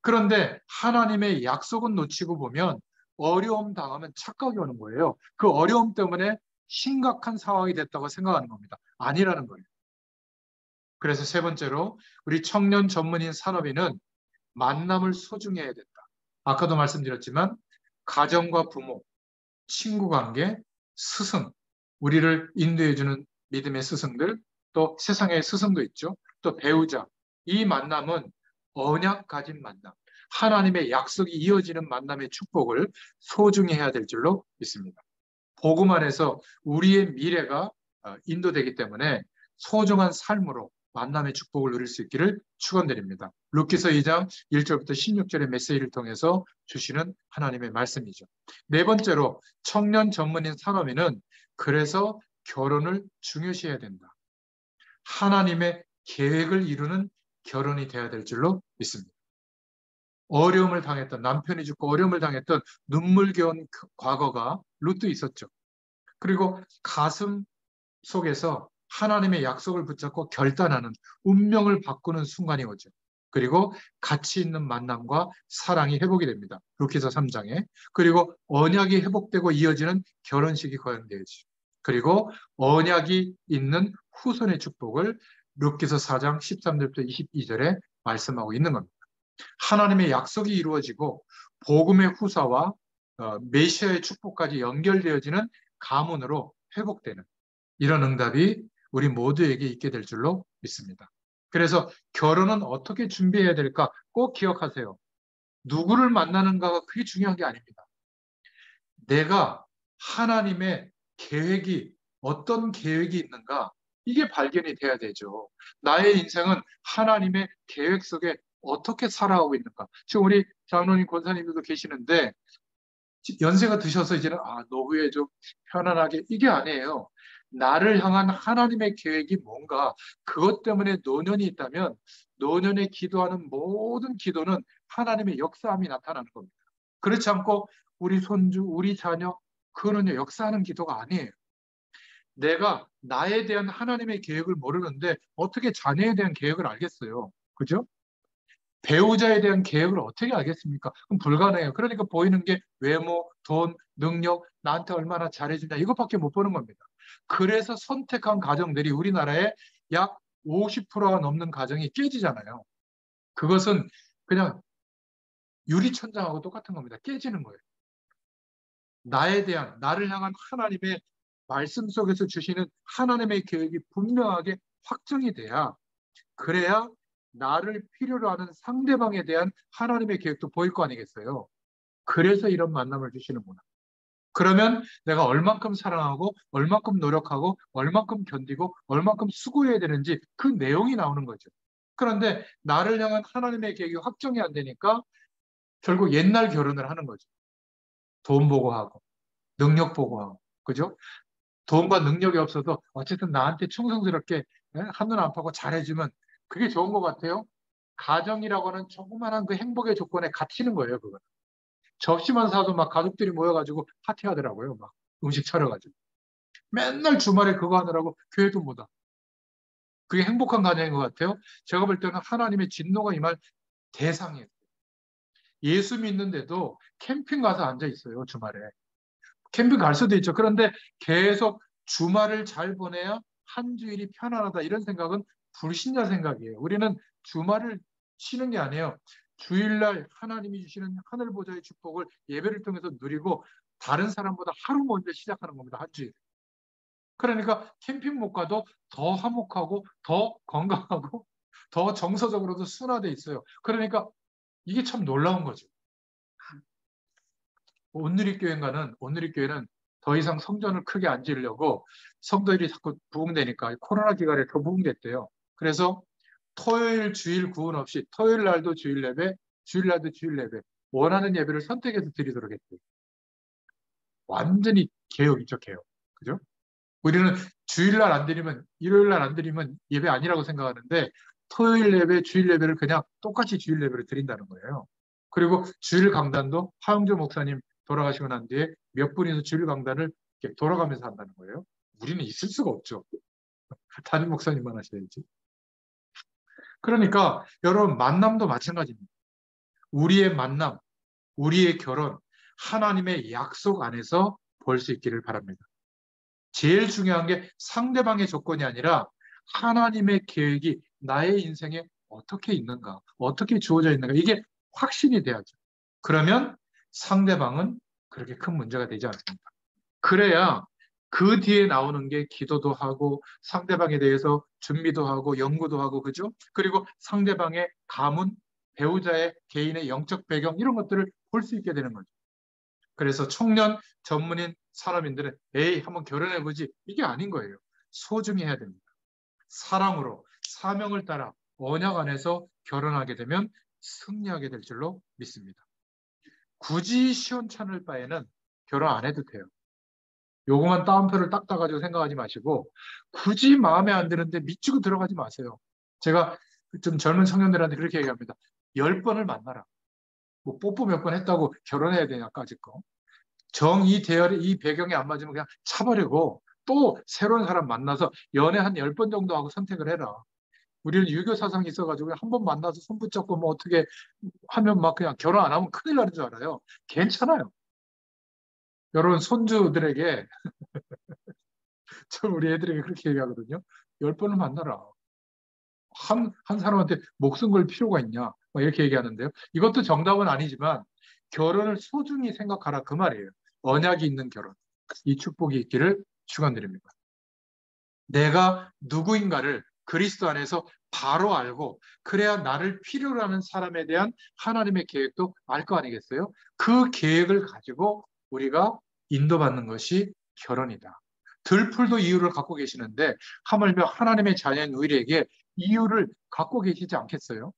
그런데 하나님의 약속은 놓치고 보면 어려움 당하면 착각이 오는 거예요. 그 어려움 때문에 심각한 상황이 됐다고 생각하는 겁니다. 아니라는 거예요. 그래서 3번째로 우리 청년 전문인 산업인은 만남을 소중히 해야 된다. 아까도 말씀드렸지만 가정과 부모, 친구 관계, 스승, 우리를 인도해주는 믿음의 스승들, 또 세상의 스승도 있죠. 또 배우자. 이 만남은 언약 가진 만남, 하나님의 약속이 이어지는 만남의 축복을 소중히 해야 될 줄로 믿습니다. 복음 안에서 우리의 미래가 인도되기 때문에 소중한 삶으로 만남의 축복을 누릴 수 있기를 축원드립니다. 룻기서 2장 1절부터 16절의 메시지를 통해서 주시는 하나님의 말씀이죠. 네 번째로 청년 전문인 산업인은 그래서 결혼을 중요시해야 된다. 하나님의 계획을 이루는 결혼이 되어야 될 줄로 믿습니다. 어려움을 당했던, 남편이 죽고 어려움을 당했던 눈물겨운 과거가 룻도 있었죠. 그리고 가슴 속에서 하나님의 약속을 붙잡고 결단하는, 운명을 바꾸는 순간이 오죠. 그리고 가치 있는 만남과 사랑이 회복이 됩니다. 룻기서 3장에. 그리고 언약이 회복되고 이어지는 결혼식이 거행되죠. 그리고 언약이 있는 후손의 축복을 룻기서 4장 13절부터 22절에 말씀하고 있는 겁니다. 하나님의 약속이 이루어지고 복음의 후사와 메시아의 축복까지 연결되어지는 가문으로 회복되는 이런 응답이 우리 모두에게 있게 될 줄로 믿습니다. 그래서 결혼은 어떻게 준비해야 될까 꼭 기억하세요. 누구를 만나는가가 그게 중요한 게 아닙니다. 내가 하나님의 계획이 어떤 계획이 있는가 이게 발견이 돼야 되죠. 나의 인생은 하나님의 계획 속에 어떻게 살아가고 있는가. 지금 우리 장로님 권사님들도 계시는데 연세가 드셔서 이제는 노후에 좀 편안하게 이게 아니에요. 나를 향한 하나님의 계획이 뭔가 그것 때문에 노년이 있다면 노년에 기도하는 모든 기도는 하나님의 역사함이 나타나는 겁니다. 그렇지 않고 우리 손주, 우리 자녀 그거는요 역사하는 기도가 아니에요. 내가 나에 대한 하나님의 계획을 모르는데 어떻게 자녀에 대한 계획을 알겠어요? 그죠? 배우자에 대한 계획을 어떻게 알겠습니까? 그럼 불가능해요. 그러니까 보이는 게 외모, 돈, 능력, 나한테 얼마나 잘해주냐 이것밖에 못 보는 겁니다. 그래서 선택한 가정들이 우리나라에 약 50%가 넘는 가정이 깨지잖아요. 그것은 그냥 유리천장하고 똑같은 겁니다. 깨지는 거예요. 나에 대한, 나를 향한 하나님의 말씀 속에서 주시는 하나님의 계획이 분명하게 확정이 돼야, 그래야 나를 필요로 하는 상대방에 대한 하나님의 계획도 보일 거 아니겠어요? 그래서 이런 만남을 주시는구나. 그러면 내가 얼만큼 사랑하고, 얼만큼 노력하고, 얼만큼 견디고, 얼만큼 수고해야 되는지 그 내용이 나오는 거죠. 그런데 나를 향한 하나님의 계획이 확정이 안 되니까 결국 옛날 결혼을 하는 거죠. 돈 보고 하고, 능력 보고 하고, 그죠? 돈과 능력이 없어도 어쨌든 나한테 충성스럽게 한눈 안 파고 잘해주면 그게 좋은 것 같아요. 가정이라고 하는 조그마한 그 행복의 조건에 갇히는 거예요, 그거. 접시만 사도 막 가족들이 모여가지고 파티하더라고요. 막 음식 차려가지고. 맨날 주말에 그거 하느라고 교회도 못 와. 그게 행복한 가정인 것 같아요. 제가 볼 때는 하나님의 진노가 임할 대상이에요. 예수 믿는데도 캠핑 가서 앉아 있어요, 주말에. 캠핑 갈 수도 있죠. 그런데 계속 주말을 잘 보내야 한 주일이 편안하다. 이런 생각은 불신자 생각이에요. 우리는 주말을 쉬는 게 아니에요. 주일날 하나님이 주시는 하늘 보좌의 축복을 예배를 통해서 누리고 다른 사람보다 하루 먼저 시작하는 겁니다. 한 주일. 그러니까 캠핑 못 가도 더 화목하고 더 건강하고 더 정서적으로도 순화돼 있어요. 그러니까 이게 참 놀라운 거죠. 온누리교회는 더 이상 성전을 크게 안 지으려고 성도들이 자꾸 부흥되니까 코로나 기간에 더 부흥됐대요. 그래서 토요일 주일 구분 없이 토요일 날도 주일 예배, 주일 날도 주일 예배 원하는 예배를 선택해서 드리도록 했대요. 완전히 개혁이죠, 개혁. 그죠? 우리는 주일날 안 드리면 일요일 날 안 드리면 예배 아니라고 생각하는데 토요일 예배, 주일 예배를 그냥 똑같이 주일 예배를 드린다는 거예요. 그리고 주일 강단도 하영조 목사님 돌아가시고 난 뒤에 몇 분이서 주일 강단을 이렇게 돌아가면서 한다는 거예요. 우리는 있을 수가 없죠. 담임 목사님만 하셔야지. 그러니까 여러분 만남도 마찬가지입니다. 우리의 만남, 우리의 결혼, 하나님의 약속 안에서 볼 수 있기를 바랍니다. 제일 중요한 게 상대방의 조건이 아니라 하나님의 계획이 나의 인생에 어떻게 있는가, 어떻게 주어져 있는가, 이게 확신이 돼야죠. 그러면 상대방은 그렇게 큰 문제가 되지 않습니다. 그래야 그 뒤에 나오는 게 기도도 하고 상대방에 대해서 준비도 하고 연구도 하고 그죠? 그리고 상대방의 가문, 배우자의 개인의 영적 배경 이런 것들을 볼 수 있게 되는 거죠. 그래서 청년 전문인 산업인들은 에이 한번 결혼해보지 이게 아닌 거예요. 소중히 해야 됩니다. 사랑으로 사명을 따라 언약 안에서 결혼하게 되면 승리하게 될 줄로 믿습니다. 굳이 시원찮을 바에는 결혼 안 해도 돼요. 요거만 따옴표를 딱 따가지고 생각하지 마시고 굳이 마음에 안 드는데 미치고 들어가지 마세요. 제가 좀 젊은 청년들한테 그렇게 얘기합니다. 10번을 만나라. 뭐 뽀뽀 몇 번 했다고 결혼해야 되냐까지 거. 정 이 대열에 이 배경에 안 맞으면 그냥 차버리고 또 새로운 사람 만나서 연애 한 10번 정도 하고 선택을 해라. 우리는 유교 사상이 있어가지고 한 번 만나서 손 붙잡고 뭐 어떻게 하면 막 그냥 결혼 안 하면 큰일 나는 줄 알아요. 괜찮아요. 여러분 손주들에게 저 우리 애들에게 그렇게 얘기하거든요. 10번을 만나라. 한 사람한테 목숨 걸 필요가 있냐. 뭐 이렇게 얘기하는데요. 이것도 정답은 아니지만 결혼을 소중히 생각하라 그 말이에요. 언약이 있는 결혼. 이 축복이 있기를 축원드립니다. 내가 누구인가를 그리스도 안에서 바로 알고 그래야 나를 필요로 하는 사람에 대한 하나님의 계획도 알 거 아니겠어요? 그 계획을 가지고 우리가 인도받는 것이 결혼이다. 들풀도 이유를 갖고 계시는데 하물며 하나님의 자녀인 우리에게 이유를 갖고 계시지 않겠어요?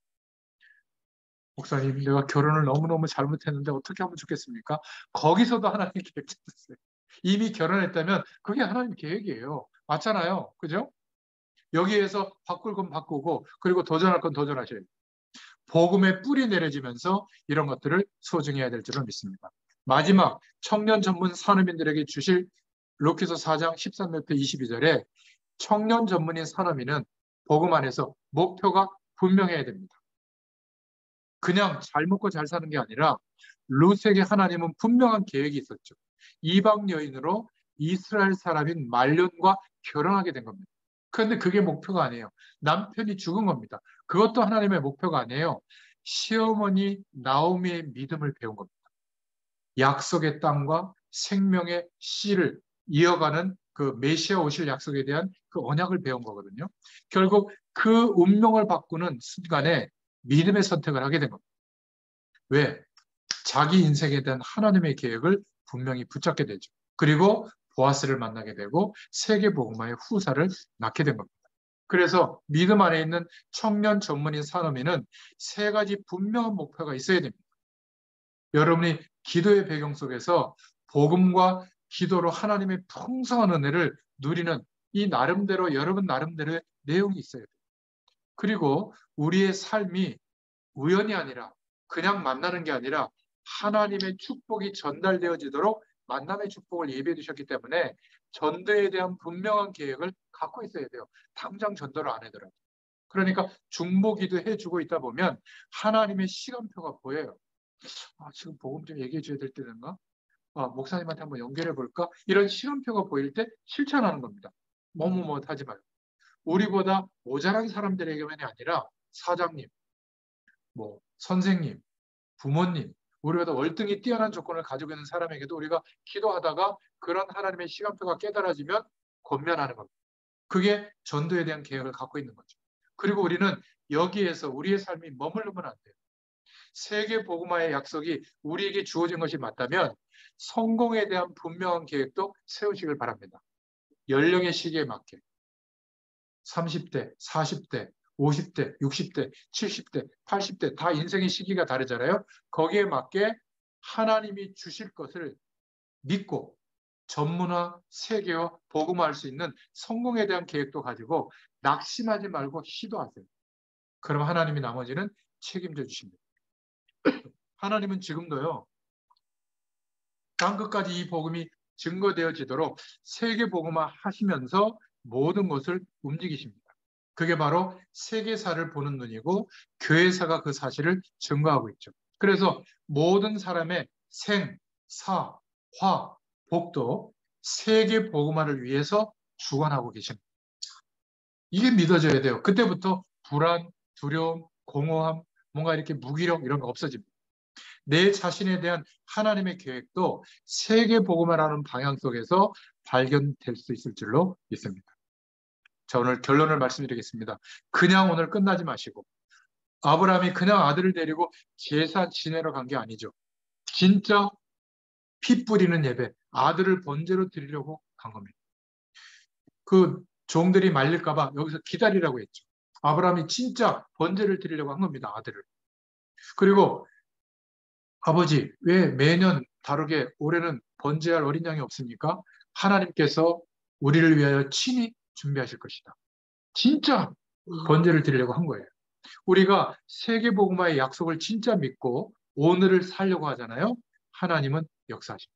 목사님, 내가 결혼을 너무너무 잘못했는데 어떻게 하면 좋겠습니까? 거기서도 하나님 계획 찾으세요. 이미 결혼했다면 그게 하나님 계획이에요. 맞잖아요. 그죠? 여기에서 바꿀 건 바꾸고 그리고 도전할 건 도전하셔야 돼요. 복음의 뿌리 내려지면서 이런 것들을 소중히 해야 될 줄을 믿습니다. 마지막 청년 전문 산업인들에게 주실 로키서 4장 13절부터 22절에 청년 전문인 산업인은 복음 안에서 목표가 분명해야 됩니다. 그냥 잘 먹고 잘 사는 게 아니라 룻에게 하나님은 분명한 계획이 있었죠. 이방 여인으로 이스라엘 사람인 말론과 결혼하게 된 겁니다. 그런데 그게 목표가 아니에요. 남편이 죽은 겁니다. 그것도 하나님의 목표가 아니에요. 시어머니 나오미의 믿음을 배운 겁니다. 약속의 땅과 생명의 씨를 이어가는 그 메시아 오실 약속에 대한 그 언약을 배운 거거든요. 결국 그 운명을 바꾸는 순간에 믿음의 선택을 하게 된 겁니다. 왜? 자기 인생에 대한 하나님의 계획을 분명히 붙잡게 되죠. 그리고 보아스를 만나게 되고 세계복음화의 후사를 낳게 된 겁니다. 그래서 믿음 안에 있는 청년 전문인 산업인은 세 가지 분명한 목표가 있어야 됩니다. 여러분이 기도의 배경 속에서 복음과 기도로 하나님의 풍성한 은혜를 누리는 이 나름대로 여러분 나름대로의 내용이 있어야 돼요. 그리고 우리의 삶이 우연이 아니라 그냥 만나는 게 아니라 하나님의 축복이 전달되어지도록 만남의 축복을 예비해 두셨기 때문에 전도에 대한 분명한 계획을 갖고 있어야 돼요. 당장 전도를 안 하더라도. 그러니까 중보기도 해주고 있다 보면 하나님의 시간표가 보여요. 아, 지금 복음 좀 얘기해 줘야 될 때인가? 아, 목사님한테 한번 연결해 볼까? 이런 시간표가 보일 때 실천하는 겁니다. 뭐뭐뭐 하지 말고. 우리보다 모자란 사람들에게만이 아니라 사장님, 뭐 선생님, 부모님, 우리보다 월등히 뛰어난 조건을 가지고 있는 사람에게도 우리가 기도하다가 그런 하나님의 시간표가 깨달아지면 권면하는 겁니다. 그게 전도에 대한 계획을 갖고 있는 거죠. 그리고 우리는 여기에서 우리의 삶이 머무르면 안 돼요. 세계 복음화의 약속이 우리에게 주어진 것이 맞다면 성공에 대한 분명한 계획도 세우시길 바랍니다. 연령의 시기에 맞게 30대, 40대, 50대, 60대, 70대, 80대 다 인생의 시기가 다르잖아요. 거기에 맞게 하나님이 주실 것을 믿고 전문화, 세계화, 복음화할 수 있는 성공에 대한 계획도 가지고 낙심하지 말고 시도하세요. 그럼 하나님이 나머지는 책임져 주십니다. 하나님은 지금도요. 땅끝까지 이 복음이 증거되어지도록 세계 복음화 하시면서 모든 것을 움직이십니다. 그게 바로 세계사를 보는 눈이고 교회사가 그 사실을 증거하고 있죠. 그래서 모든 사람의 생, 사, 화, 복도 세계 복음화를 위해서 주관하고 계십니다. 이게 믿어져야 돼요. 그때부터 불안, 두려움, 공허함, 뭔가 이렇게 무기력 이런 거 없어집니다. 내 자신에 대한 하나님의 계획도 세계 복음화라는 방향 속에서 발견될 수 있을 줄로 믿습니다. 자, 오늘 결론을 말씀드리겠습니다. 그냥 오늘 끝나지 마시고 아브라함이 그냥 아들을 데리고 제사 지내러 간 게 아니죠. 진짜 피 뿌리는 예배, 아들을 번제로 드리려고 간 겁니다. 그 종들이 말릴까봐 여기서 기다리라고 했죠. 아브라함이 진짜 번제를 드리려고 한 겁니다. 아들을. 그리고 아버지, 왜 매년 다르게 올해는 번제할 어린 양이 없습니까? 하나님께서 우리를 위하여 친히 준비하실 것이다. 진짜 번제를 드리려고 한 거예요. 우리가 세계복음화의 약속을 진짜 믿고 오늘을 살려고 하잖아요. 하나님은 역사하십니다.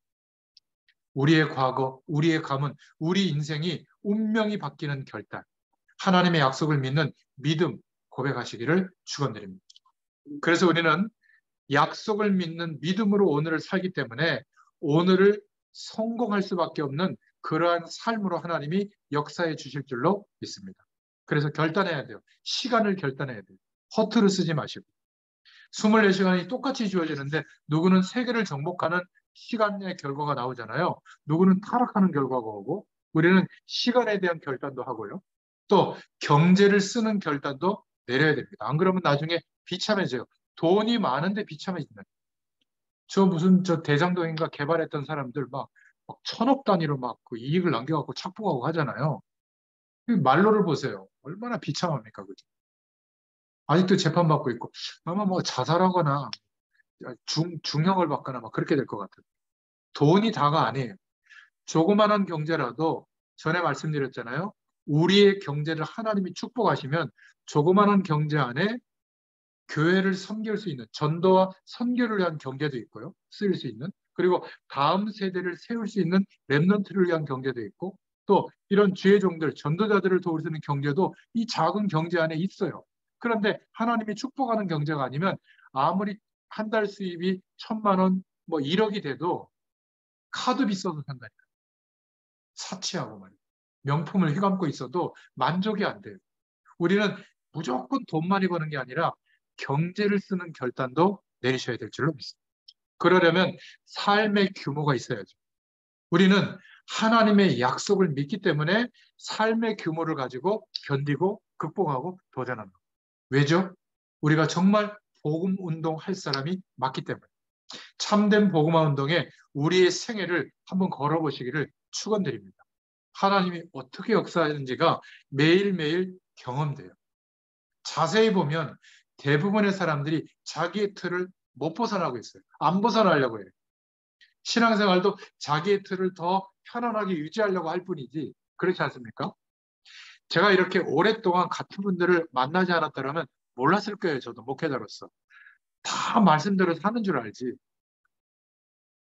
우리의 과거, 우리의 감은 우리 인생이 운명이 바뀌는 결단, 하나님의 약속을 믿는 믿음 고백하시기를 축원드립니다. 그래서 우리는 약속을 믿는 믿음으로 오늘을 살기 때문에 오늘을 성공할 수밖에 없는 그러한 삶으로 하나님이 역사해 주실 줄로 믿습니다. 그래서 결단해야 돼요. 시간을 결단해야 돼요. 허투루 쓰지 마시고. 24시간이 똑같이 주어지는데 누구는 세계를 정복하는 시간의 결과가 나오잖아요. 누구는 타락하는 결과가 오고 우리는 시간에 대한 결단도 하고요. 또 경제를 쓰는 결단도 내려야 됩니다. 안 그러면 나중에 비참해져요. 돈이 많은데 비참해진다. 저 대장동인가 개발했던 사람들 막 천억 단위로 막 그 이익을 남겨갖고 착복하고 하잖아요. 말로를 보세요. 얼마나 비참합니까, 그죠? 아직도 재판받고 있고 아마 뭐 자살하거나 중형을 받거나 막 그렇게 될 것 같아요. 돈이 다가 아니에요. 조그만한 경제라도 전에 말씀드렸잖아요. 우리의 경제를 하나님이 축복하시면 조그만한 경제 안에 교회를 섬길 수 있는 전도와 선교를 위한 경제도 있고요. 쓰일 수 있는. 그리고 다음 세대를 세울 수 있는 랩런트를 위한 경제도 있고 또 이런 주의 종들, 전도자들을 도울 수 있는 경제도 이 작은 경제 안에 있어요. 그런데 하나님이 축복하는 경제가 아니면 아무리 한 달 수입이 1,000만 원, 뭐 1억이 돼도 카드 비싸서 산다니까. 사치하고 말이에요. 명품을 휘감고 있어도 만족이 안 돼요. 우리는 무조건 돈 많이 버는 게 아니라 경제를 쓰는 결단도 내리셔야 될 줄로 믿습니다. 그러려면 삶의 규모가 있어야죠. 우리는 하나님의 약속을 믿기 때문에 삶의 규모를 가지고 견디고 극복하고 도전합니다. 왜죠? 우리가 정말 복음 운동 할 사람이 맞기 때문에. 참된 복음화 운동에 우리의 생애를 한번 걸어보시기를 축원드립니다. 하나님이 어떻게 역사하는지가 매일매일 경험돼요. 자세히 보면 대부분의 사람들이 자기의 틀을 못 벗어나고 있어요. 안 벗어나려고 해요. 신앙생활도 자기의 틀을 더 편안하게 유지하려고 할 뿐이지 그렇지 않습니까? 제가 이렇게 오랫동안 같은 분들을 만나지 않았다면 몰랐을 거예요. 저도 목회자로서. 다 말씀대로 사는 줄 알지.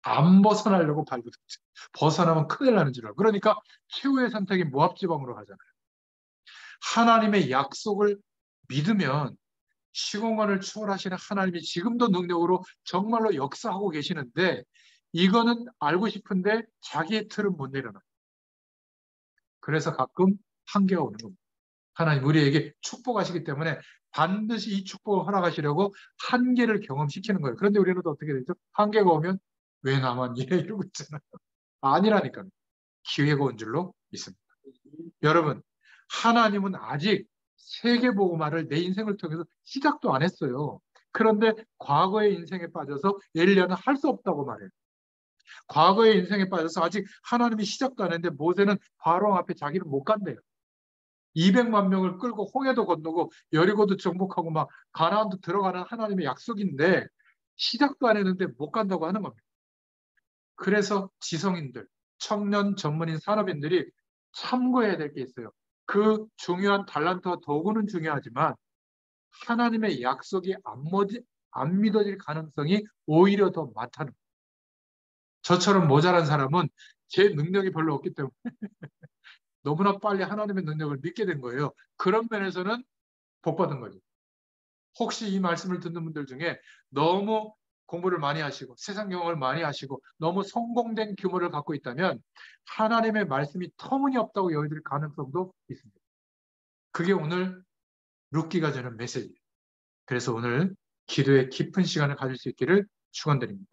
안 벗어나려고 발부둥지. 벗어나면 큰일 나는 줄 알고. 그러니까 최후의 선택이 모압지방으로 가잖아요. 하나님의 약속을 믿으면 시공간을 초월하시는 하나님이 지금도 능력으로 정말로 역사하고 계시는데 이거는 알고 싶은데 자기의 틀은 못 내려놔. 그래서 가끔 한계가 오는 겁니다. 하나님 우리에게 축복하시기 때문에 반드시 이 축복을 허락하시려고 한계를 경험시키는 거예요. 그런데 우리는 또 어떻게 되죠? 한계가 오면 왜 나만 이래 이러고 있잖아요. 아니라니까요. 기회가 온 줄로 믿습니다. 여러분, 하나님은 아직 세계복음화를 내 인생을 통해서 시작도 안 했어요. 그런데 과거의 인생에 빠져서 엘리야는 할 수 없다고 말해요. 과거의 인생에 빠져서 아직 하나님이 시작도 안 했는데 모세는 바로 앞에 자기는 못 간대요. 200만 명을 끌고 홍해도 건너고 여리고도 정복하고 막 가나안도 들어가는 하나님의 약속인데 시작도 안 했는데 못 간다고 하는 겁니다. 그래서 지성인들, 청년 전문인 산업인들이 참고해야 될 게 있어요. 그 중요한 달란트와 도구는 중요하지만 하나님의 약속이 안 믿어질 가능성이 오히려 더 많다는 거예요. 저처럼 모자란 사람은 제 능력이 별로 없기 때문에 너무나 빨리 하나님의 능력을 믿게 된 거예요. 그런 면에서는 복 받은 거죠. 혹시 이 말씀을 듣는 분들 중에 너무 공부를 많이 하시고 세상 경험을 많이 하시고 너무 성공된 규모를 갖고 있다면 하나님의 말씀이 터무니없다고 여기들 가능성도 있습니다. 그게 오늘 룻기가 주는 메시지예요. 그래서 오늘 기도의 깊은 시간을 가질 수 있기를 축원드립니다.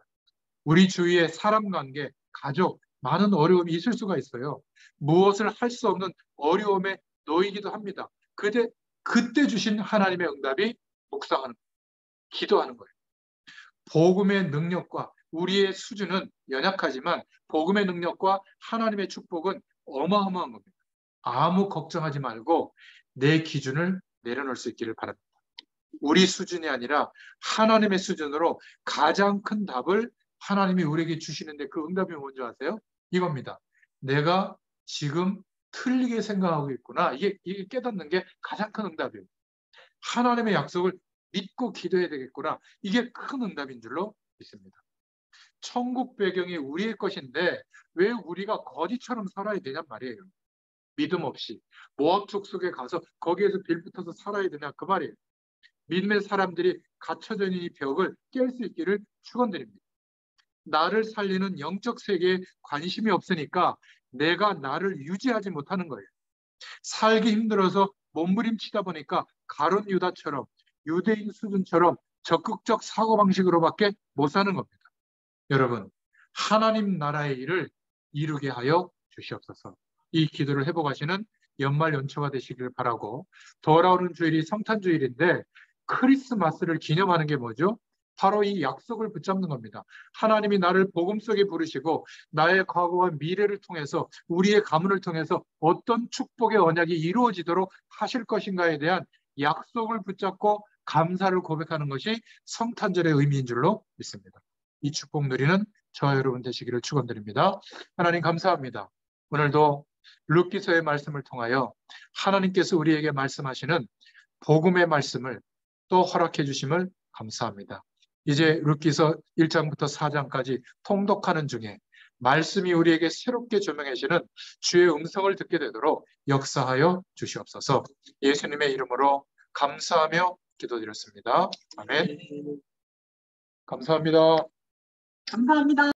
우리 주위의 사람 관계, 가족, 많은 어려움이 있을 수가 있어요. 무엇을 할 수 없는 어려움에 놓이기도 합니다. 그때 주신 하나님의 응답이 묵상하는 거예요. 기도하는 거예요. 복음의 능력과 우리의 수준은 연약하지만 복음의 능력과 하나님의 축복은 어마어마한 겁니다. 아무 걱정하지 말고 내 기준을 내려놓을 수 있기를 바랍니다. 우리 수준이 아니라 하나님의 수준으로 가장 큰 답을 하나님이 우리에게 주시는데 그 응답이 뭔지 아세요? 이겁니다. 내가 지금 틀리게 생각하고 있구나. 이게 깨닫는 게 가장 큰 응답이에요. 하나님의 약속을 믿고 기도해야 되겠구나. 이게 큰 응답인 줄로 믿습니다. 천국 배경이 우리의 것인데 왜 우리가 거지처럼 살아야 되냔 말이에요. 믿음 없이 모압 족속에 가서 거기에서 빌붙어서 살아야 되냐 그 말이에요. 믿음의 사람들이 갇혀져 있는 이 벽을 깰 수 있기를 축원드립니다. 나를 살리는 영적 세계에 관심이 없으니까 내가 나를 유지하지 못하는 거예요. 살기 힘들어서 몸부림치다 보니까 가룟 유다처럼 유대인 수준처럼 적극적 사고방식으로밖에 못 사는 겁니다. 여러분, 하나님 나라의 일을 이루게 하여 주시옵소서. 이 기도를 회복하시는 연말 연초가 되시길 바라고, 돌아오는 주일이 성탄주일인데 크리스마스를 기념하는 게 뭐죠? 바로 이 약속을 붙잡는 겁니다. 하나님이 나를 복음 속에 부르시고 나의 과거와 미래를 통해서 우리의 가문을 통해서 어떤 축복의 언약이 이루어지도록 하실 것인가에 대한 약속을 붙잡고 감사를 고백하는 것이 성탄절의 의미인 줄로 믿습니다. 이 축복 누리는 저와 여러분 되시기를 축원드립니다. 하나님 감사합니다. 오늘도 룻기서의 말씀을 통하여 하나님께서 우리에게 말씀하시는 복음의 말씀을 또 허락해 주심을 감사합니다. 이제 룻기서 1장부터 4장까지 통독하는 중에 말씀이 우리에게 새롭게 조명해지는 주의 음성을 듣게 되도록 역사하여 주시옵소서. 예수님의 이름으로 감사하며 기도드렸습니다. 아멘. 감사합니다. 감사합니다.